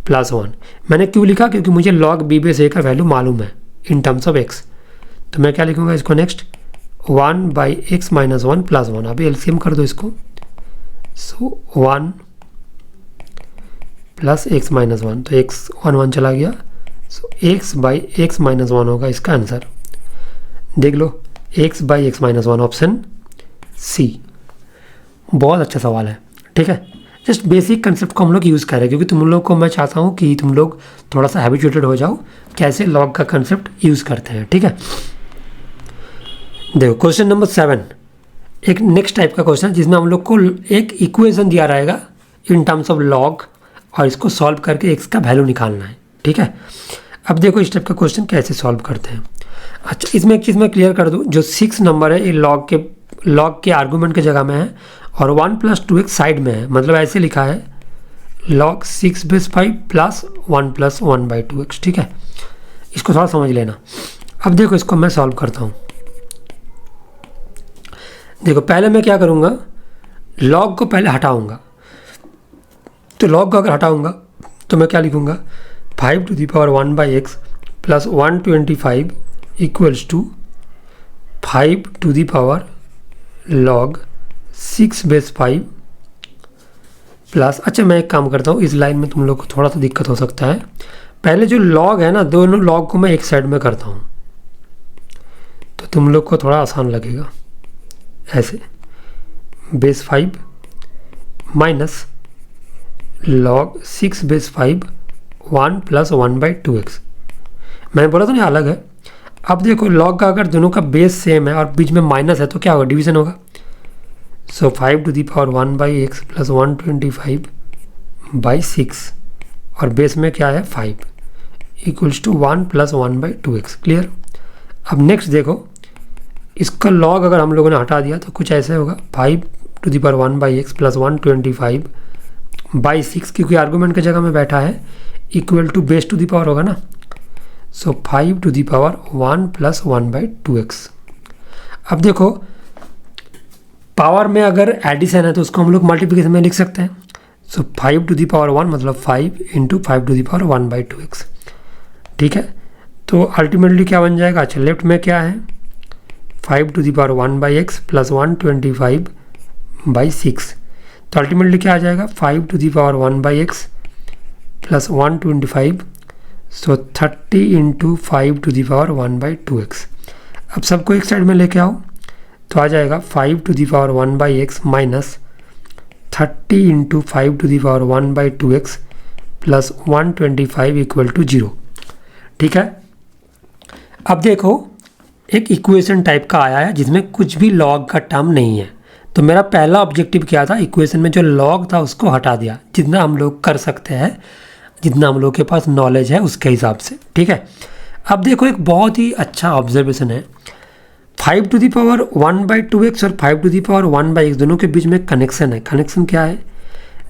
A: plus 1। मैंने क्यों लिखा, क्योंकि मुझे log b बेस a का वैल्यू मालूम है इन टर्म्स ऑफ x। तो मैं क्या लिखूँगा इसको next 1 by x minus 1 plus 1। अभी एलसीएम कर दो इसको, सो 1 प्लस एक्स माइनस 1, तो एक्स 1 चला गया, so x by x minus 1 होगा इसका आंसर। देख लो x by x minus 1 option C. बहुत अच्छा सवाल है। ठीक है, जस्ट बेसिक कंसेप्ट को हम लोग यूज़ कर रहे हैं क्योंकि तुम लोग को मैं चाहता हूँ कि तुम लोग थोड़ा सा हैबिचुएटेड हो जाओ कैसे लॉग का कंसेप्ट यूज़ करते हैं। ठीक है, देखो क्वेश्चन नंबर 7 एक नेक्स्ट टाइप का क्वेश्चन जिसमें हम लोग को एक इक्वेशन दिया रहेगा इन टर्म्स ऑफ लॉग और इसको सॉल्व करके x का वैल्यू निकालना है। ठीक है, अब देखो इस टाइप का क्वेश्चन कैसे सॉल्व करते हैं। अच्छा, इसमें एक चीज़ मैं क्लियर कर दूं, जो 6 नंबर है ये लॉग के आर्गूमेंट के जगह में है और 1 प्लस 2x साइड में है, मतलब ऐसे लिखा है log 6 base 5 plus 1 plus 1 by 2x। ठीक है, इसको थोड़ा समझ लेना। अब देखो इसको मैं सॉल्व करता हूँ। देखो पहले मैं क्या करूँगा, log को पहले हटाऊँगा, तो log को अगर हटाऊँगा तो मैं क्या लिखूँगा 5 to the power 1 by x plus 125 equals to 5 to the power log 6 base 5 plus. अच्छा मैं एक काम करता हूँ, इस लाइन में तुम लोग को थोड़ा सा दिक्कत हो सकता है। पहले जो log है ना, दोनों log को मैं एक साइड में करता हूँ तो तुम लोग को थोड़ा आसान लगेगा। ऐसे base 5 minus log 6 base 5 1 plus 1 by 2x। मैंने बोला था ना अलग है। अब देखो log का अगर दोनों का बेस सेम है और बीच में माइनस है तो क्या होगा, डिवीजन होगा। So 5 to the power 1 by x plus 125 by 6 और बेस में क्या है 5 equals to 1 plus 1 by 2x। Clear. अब नेक्स्ट देखो, इसका log अगर हम लोगों ने हटा दिया तो कुछ ऐसे होगा 5 to the power 1 by x plus 125 by 6, क्योंकि आर्गूमेंट की जगह में बैठा है, equal to base to the power होगा ना, so 5 to the power 1 plus 1 by 2x। अब देखो पावर में अगर एडिशन है तो उसको हम लोग मल्टीप्लिकेशन में लिख सकते हैं। सो 5 टू दी पावर 1 मतलब 5 into 5 to the power 1 by 2x। ठीक है, तो अल्टीमेटली क्या बन जाएगा। अच्छा लेफ्ट में क्या है 5 to the power 1 by x plus 125 by 6, तो अल्टीमेटली क्या आ जाएगा 5 to the power 1 by x plus 125, so 30 into 5 to the power 1 by 2x। अब सबको एक साइड में लेके आओ तो आ जाएगा 5 to the power 1/x minus 30 into 5 to the power 1/2x plus 125 equal to 0। ठीक है, अब देखो एक इक्वेशन टाइप का आया है जिसमें कुछ भी लॉग का टर्म नहीं है। तो मेरा पहला ऑब्जेक्टिव क्या था, इक्वेशन में जो लॉग था उसको हटा दिया, जितना हम लोग कर सकते हैं, जितना हम लोग के पास नॉलेज है उसके हिसाब से। ठीक है, अब देखो एक बहुत ही अच्छा ऑब्जर्वेशन है, 5 टू दी पावर 1/2x और 5 टू दी पावर 1/x दोनों के बीच में कनेक्शन है। कनेक्शन क्या है,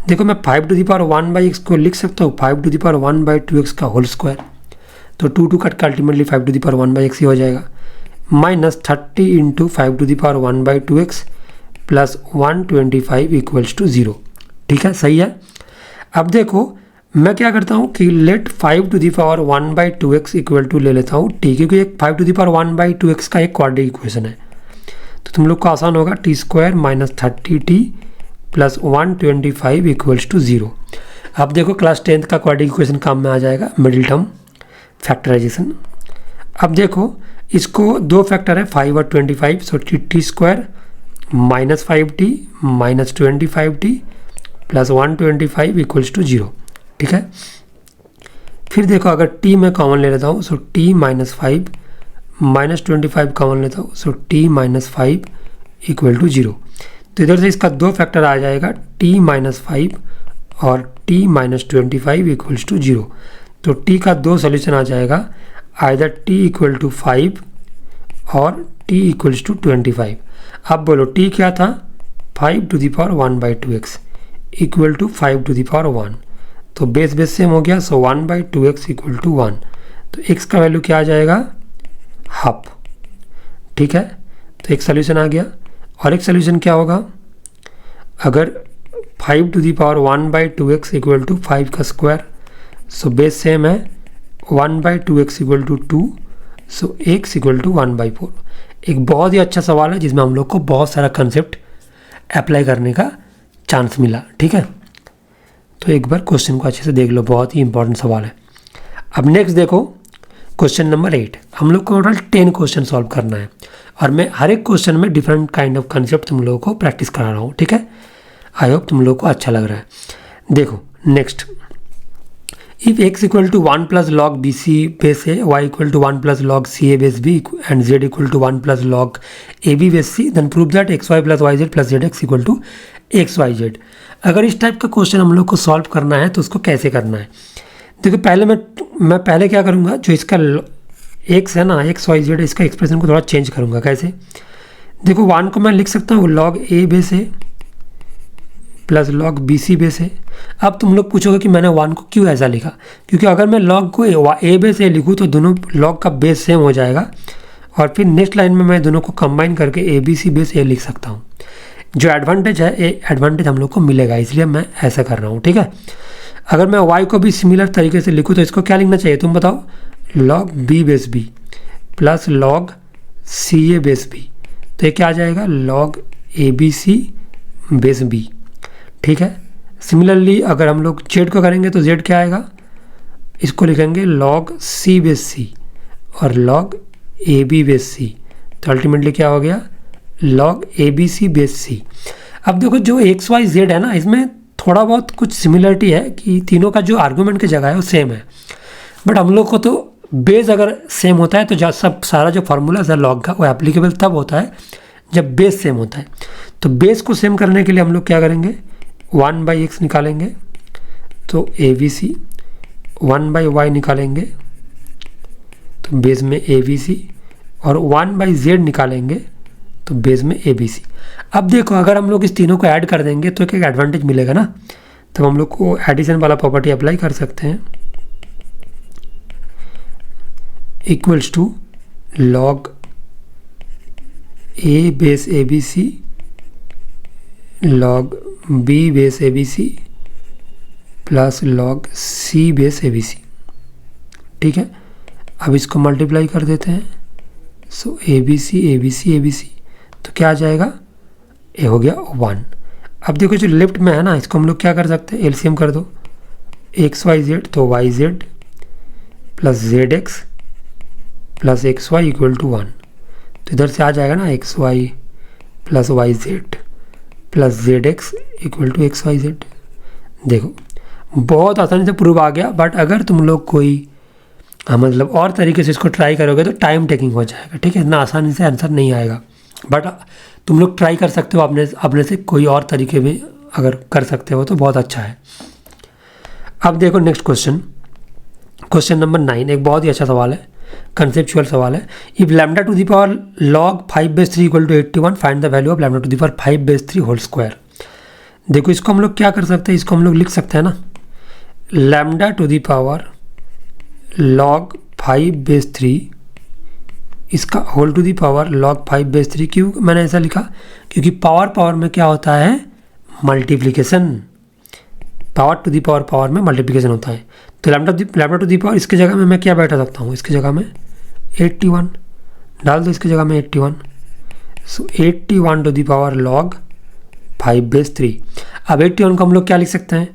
A: देखो मैं 5 टू दी पावर 1/x को लिख सकता हूँ 5 टू दी पावर 1/2x का होल स्क्वायर, तो 2 कट का ultimately 5 to the power 1/x ही हो जाएगा, minus 30 into 5 to the power 1/2x plus 125 equals to 0। ठीक है, सही है। अब देखो मैं क्या करता हूँ कि let 5 to the power 1/2x equal to ले लेता हूँ t, क्योंकि एक 5 टू दी पावर 1/2x का एक क्वाड्रेटिक इक्वेशन है, तो तुम लोग को आसान होगा t² minus 30t plus 125 equals to 0। अब देखो क्लास 10th का क्वाड्रेटिक इक्वेशन काम में आ जाएगा, मिडिल टर्म फैक्टराइजेशन। अब देखो इसको दो फैक्टर है 5 और 25, so t² minus 5t minus 25t plus 125 equals to 0। ठीक है, फिर देखो अगर t मैं कॉमन ले लेता हूँ, सो t माइनस 5 माइनस 25 कॉमन लेता हूँ, सो t माइनस 5 इक्वल टू 0। तो इधर से इसका दो फैक्टर आ जाएगा, t माइनस 5 और t माइनस 25 इक्वल्स टू 0। तो t का दो सोल्यूशन आ जाएगा, आइदर t इक्वल टू 5 और t इक्वल्स टू 25। अब बोलो t क्या था, 5 to the power 1/2x equal to 5 to the power 1, तो बेस बेस सेम हो गया, सो 1/2x इक्वल टू 1, तो x का वैल्यू क्या आ जाएगा, हाफ। ठीक है, तो एक सोल्यूशन आ गया। और एक सोल्यूशन क्या होगा, अगर 5 to the power 1/2x equal to 5 का स्क्वायर, सो बेस सेम है 1/2x equal to 2, so x equal to 1/4। एक बहुत ही अच्छा सवाल है जिसमें हम लोग को बहुत सारा कंसेप्ट अप्लाई करने का चांस मिला। ठीक है, तो एक बार क्वेश्चन को अच्छे से देख लो, बहुत ही इंपॉर्टेंट सवाल है। अब नेक्स्ट देखो क्वेश्चन नंबर 8, हम लोग को टोटल 10 क्वेश्चन सॉल्व करना है और मैं हर एक क्वेश्चन में डिफरेंट काइंड ऑफ कंसेप्ट तुम लोगों को प्रैक्टिस करा रहा हूँ। ठीक है, आई होप तुम लोगों को अच्छा लग रहा है। देखो next, if x equal to 1 plus log bc base a, y equal to 1 plus log ca base b and z equal to 1 plus log ab base c, then prove that xy plus yz plus zx equal to xyz। अगर इस type का question हम लोग को solve करना है तो उसको कैसे करना है, देखो पहले मैं पहले क्या करूँगा, जो इसका x है ना xyz, इसका एक्सप्रेशन को थोड़ा चेंज करूँगा। कैसे, देखो 1 को मैं लिख सकता हूँ log a base a plus log bc base a। अब तुम लोग पूछोगे कि मैंने 1 को क्यों ऐसा लिखा, क्योंकि अगर मैं लॉग को a बेस a लिखूँ तो दोनों लॉग का बेस सेम हो जाएगा और फिर नेक्स्ट लाइन में मैं दोनों को कंबाइन करके abc बेस a लिख सकता हूँ। जो एडवांटेज है ये एडवांटेज हम लोग को मिलेगा, इसलिए मैं ऐसा कर रहा हूँ। ठीक है, अगर मैं y को भी सिमिलर तरीके से लिखूँ तो इसको क्या लिखना चाहिए, तुम बताओ, log b base b plus log ca base b, तो ये क्या आ जाएगा, लॉग abc बेस b। ठीक है, सिमिलरली अगर हम लोग z को करेंगे तो z क्या आएगा, इसको लिखेंगे लॉग c बेस c और लॉग ab बेस c, तो अल्टीमेटली क्या हो गया, लॉग abc बेस c। अब देखो जो एक्स वाई जेड है ना, इसमें थोड़ा बहुत कुछ सिमिलरिटी है कि तीनों का जो आर्गूमेंट की जगह है वो सेम है, बट हम लोग को तो बेस अगर सेम होता है तो सब सारा जो फार्मूला है लॉग का वो एप्लीकेबल तब होता है जब बेस सेम होता है। तो बेस को सेम करने के लिए हम लोग क्या करेंगे, 1/x निकालेंगे तो abc, 1/y निकालेंगे तो बेस में abc और 1/z निकालेंगे तो बेस में abc। अब देखो अगर हम लोग इस तीनों को ऐड कर देंगे तो एक एडवांटेज मिलेगा ना, तब हम लोग को एडिशन वाला प्रॉपर्टी अप्लाई कर सकते हैं, equals to log a base abc log b base abc plus log c base abc। ठीक है, अब इसको मल्टीप्लाई कर देते हैं, सो abc abc abc, तो क्या आ जाएगा, ये हो गया 1। अब देखो जो लेफ्ट में है ना, इसको हम लोग क्या कर सकते हैं, एलसीएम कर दो, xyz तो yz plus zx plus xy equal to 1, तो इधर से आ जाएगा ना xy plus y z plus z x equal to x y z. देखो बहुत आसानी से प्रूव आ गया, बट अगर तुम लोग कोई मतलब और तरीके से इसको ट्राई करोगे तो टाइम टेकिंग हो जाएगा, ठीक है, इतना आसानी से आंसर नहीं आएगा। बट तुम लोग ट्राई कर सकते हो अपने से कोई और तरीके में अगर कर सकते हो तो बहुत अच्छा है। अब देखो नेक्स्ट क्वेश्चन नंबर 9 एक बहुत ही अच्छा सवाल है, कंसेप्चुअल सवाल है। If lambda to the power log 5/3 equal to 81 find the value of lambda to the power 5/3 whole square. देखो इसको हम लोग क्या कर सकते हैं, इसको हम लोग लिख सकते हैं ना, lambda to the power log 5/3 इसका whole to the power log 5/3। क्यों मैंने ऐसा लिखा, क्योंकि पावर में क्या होता है, multiplication. Power to the power में मल्टीप्लिकेशन होता है। तो लैम्डा टू दी पावर इसके जगह में मैं क्या बैठा सकता हूँ, इसके जगह में 81 डाल दो, इसके जगह में 81। सो 81 टू दी पावर log 5/3। अब 81 को हम लोग क्या लिख सकते हैं,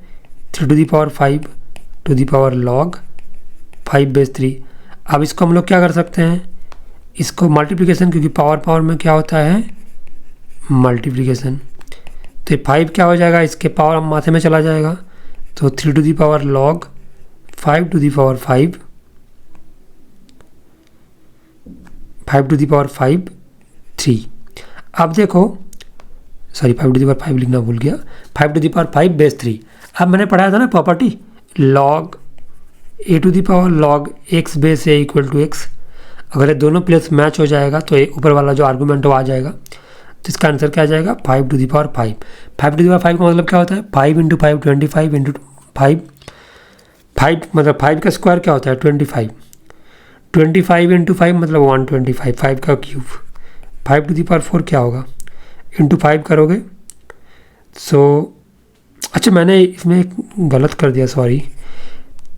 A: 3 to the power 5 to the power log 5/3। अब इसको हम लोग क्या कर सकते हैं, इसको मल्टीप्लिकेशन, क्योंकि पावर में क्या होता है, मल्टीप्लिकेशन। तो 5 क्या हो जाएगा, इसके पावर हम माथे में चला जाएगा, तो 3 to the power log 5 to the power 5 to the power 5 3। अब देखो सॉरी 5 टू दी पावर 5 लिखना भूल गया, 5 टू दी पावर 5/3। अब मैंने पढ़ाया था ना property, log a to the power log x base a equal to x। अगर ये दोनों प्लेस मैच हो जाएगा तो ऊपर वाला जो आर्गूमेंट वो आ जाएगा। तो इसका आंसर क्या आ जाएगा, 5 to the power 5। 5 to the power 5 का मतलब क्या होता है, 5 इंटू 5 25 इंटू 5 मतलब 5 का स्क्वायर क्या होता है 25। 25 इंटू 5 मतलब 125, 5 का क्यूब। 5 टू दी पावर 4 क्या होगा, इंटू 5 करोगे। सो अच्छा मैंने इसमें गलत कर दिया, सॉरी।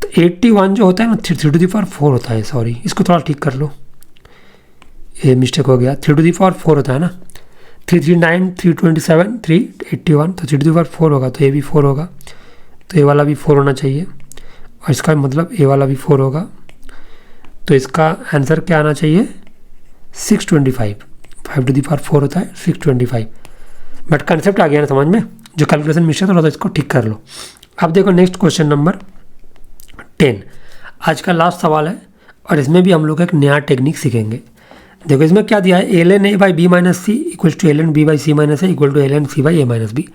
A: तो 81 जो होता है ना 3 टू दी पावर 4 होता है, सॉरी इसको थोड़ा ठीक कर लो, ये मिस्टेक हो गया। 3 टू दी पावर 4 होता है ना, 339 327 381, तो 3 टू दी पावर 4 होगा, तो ये भी 4 होगा, तो ये वाला भी 4 होना चाहिए, और इसका मतलब ये वाला भी 4 होगा। तो इसका आंसर क्या आना चाहिए, 625। 5 टू दी पावर 4 होता है 625। बट कंसेप्ट आ गया ना समझ में, जो कैलकुलेशन मिस्टेक थोड़ा सा इसको ठीक कर लो। अब देखो नेक्स्ट क्वेश्चन नंबर 10 आज का लास्ट सवाल है, और इसमें भी हम लोग एक नया टेक्निक सीखेंगे। देखो इसमें क्या दिया है, ln a by b minus C equal to ln b by C minus A equal to ln c by a minus B.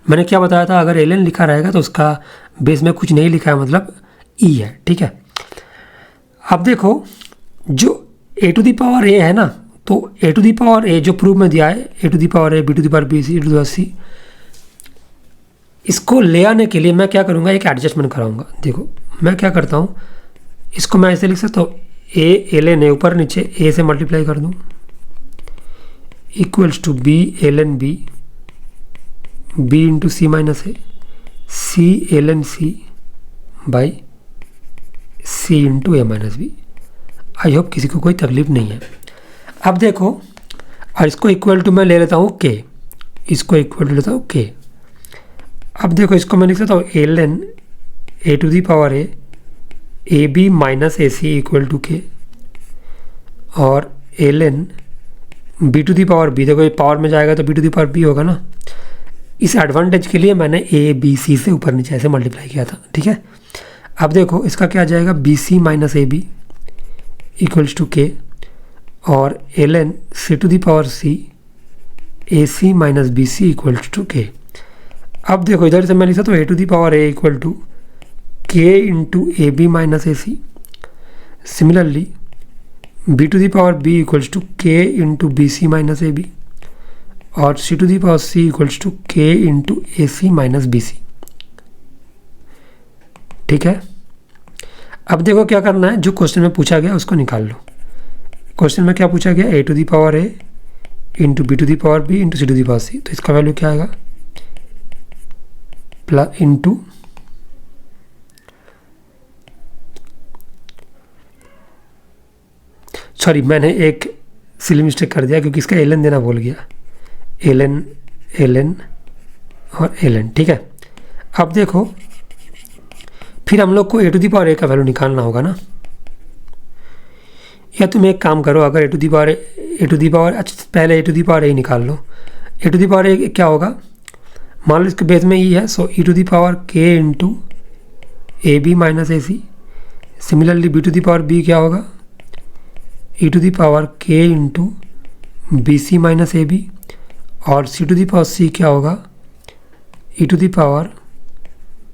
A: मैंने क्या बताया था, अगर ln लिखा रहेगा तो उसका बेस में कुछ नहीं लिखा है, मतलब e है, ठीक है। अब देखो जो a to the power a है ना, तो a to the power a जो प्रूफ में दिया है, a to the power a b to the power b c to the power c, इसको ले आने के लिए मैं क्या करूँगा, एक एडजस्टमेंट कराऊंगा। देखो मैं क्या करता हूँ, इसको मैं ऐसे लिख सकता हूँ, a ln a ऊपर नीचे a से मल्टीप्लाई कर दूँ equals to b ln b b into C minus A c ln c by c into a minus B. I hope किसी को कोई तकलीफ नहीं है। अब देखो, और इसको इक्वल टू मैं ले लेता हूँ k, इसको इक्वल टू लेता हूँ k। अब देखो इसको मैं लिख सकता हूँ ln a to the power a A B minus A C equal to K, और ln b to the power b। देखो ये पावर में जाएगा तो b to the power b होगा ना। इस एडवांटेज के लिए मैंने a b c से ऊपर नीचे ऐसे मल्टीप्लाई किया था, ठीक है। अब देखो इसका क्या आ जाएगा, B C minus A B equals to K, और ln c to the power c A C minus B C equals to K. अब देखो इधर से मैं लिख सकता हूँ a to the power a equal to k into A B minus A C. Similarly b to the power b equals to k into B C minus A B, और c to the power c equals to k into A C minus B C, ठीक है। अब देखो क्या करना है, जो question में पूछा गया उसको निकाल लो। क्वेश्चन में क्या पूछा गया, a to the power a into B to the power b into c to the power c। तो इसका वैल्यू क्या आएगा, प्लस इंटू सॉरी मैंने एक सिली मिस्टेक कर दिया, क्योंकि इसका ln देना भूल गया, ln और ln, ठीक है। अब देखो फिर हम लोग को a to the power a का वैल्यू निकालना होगा ना, या तुम एक काम करो, अगर a टू दी पावर अच्छा पहले a to the power a निकाल लो, ए टू दी पावर ए क्या होगा, मान लो इसके बेस में ई है, so E to the power के into A B minus A C. Similarly B to the power B क्या होगा, ई टू दी पावर के इंटू बी सी माइनस ए बी। और C to the power C क्या होगा, E to the power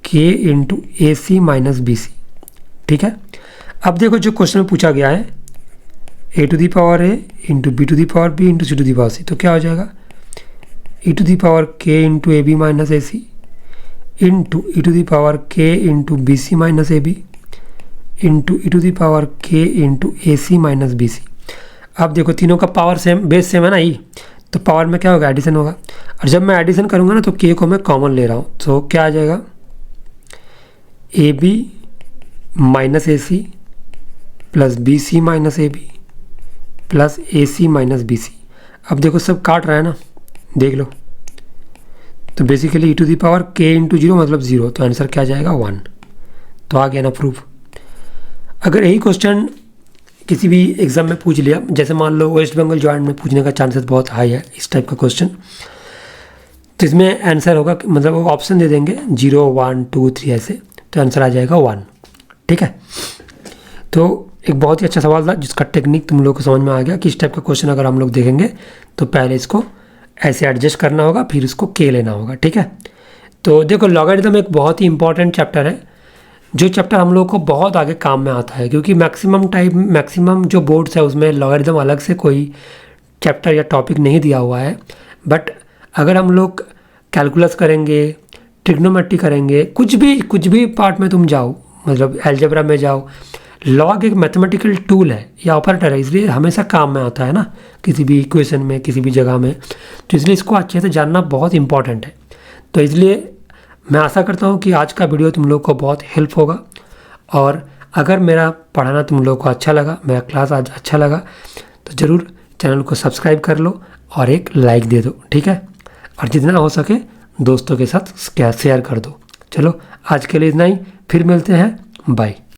A: के into ए सी minus B C. ठीक है, अब देखो जो क्वेश्चन में पूछा गया है a to the power a into B to the power b into c to the power c, तो क्या हो जाएगा ई टू दी पावर के into A B minus A c into e to the power के into B C minus A b into e to the power के into ए सी minus B C. अब देखो तीनों का पावर सेम, बेस सेम है ना ई, तो पावर में क्या होगा, एडिशन होगा। और जब मैं एडिशन करूँगा ना तो के को मैं कॉमन ले रहा हूँ, तो क्या आ जाएगा A B minus A C plus B C minus A B plus A C minus B C. अब देखो सब काट रहा है ना, देख लो, तो basically E to the power के इंटू जीरो मतलब ज़ीरो, तो आंसर क्या जाएगा 1। तो आ गया ना प्रूफ। अगर यही क्वेश्चन किसी भी एग्ज़ाम में पूछ लिया, जैसे मान लो वेस्ट बंगाल जॉइंट में पूछने का चांसेस बहुत हाई है इस टाइप का क्वेश्चन, तो इसमें आंसर होगा, मतलब वो ऑप्शन दे देंगे 0 1 2 3 ऐसे, तो आंसर आ जाएगा 1। ठीक है, तो एक बहुत ही अच्छा सवाल था जिसका टेक्निक तुम लोग को समझ में आ गया कि इस टाइप का क्वेश्चन अगर हम लोग देखेंगे तो पहले इसको ऐसे एडजस्ट करना होगा, फिर इसको के लेना होगा। ठीक है, तो देखो लॉगरिथम एक बहुत ही इंपॉर्टेंट चैप्टर है, जो चैप्टर हम लोग को बहुत आगे काम में आता है, क्योंकि मैक्सिमम जो बोर्ड्स है उसमें लॉगरिथम अलग से कोई चैप्टर या टॉपिक नहीं दिया हुआ है। बट अगर हम लोग कैलकुलस करेंगे, ट्रिग्नोमेट्री करेंगे, कुछ भी पार्ट में तुम जाओ, मतलब अलजेब्रा में जाओ, लॉग एक मैथमेटिकल टूल है या ऑपरेटर है, इसलिए हमेशा काम में आता है ना किसी भी इक्वेशन में, किसी भी जगह में, तो इसलिए इसको अच्छे से जानना बहुत इंपॉर्टेंट है। तो इसलिए मैं आशा करता हूँ कि आज का वीडियो तुम लोग को बहुत हेल्प होगा, और अगर मेरा पढ़ाना तुम लोग को अच्छा लगा, मेरा क्लास आज अच्छा लगा, तो ज़रूर चैनल को सब्सक्राइब कर लो और एक लाइक दे दो। ठीक है, और जितना हो सके दोस्तों के साथ शेयर कर दो। चलो आज के लिए इतना ही, फिर मिलते हैं, बाय।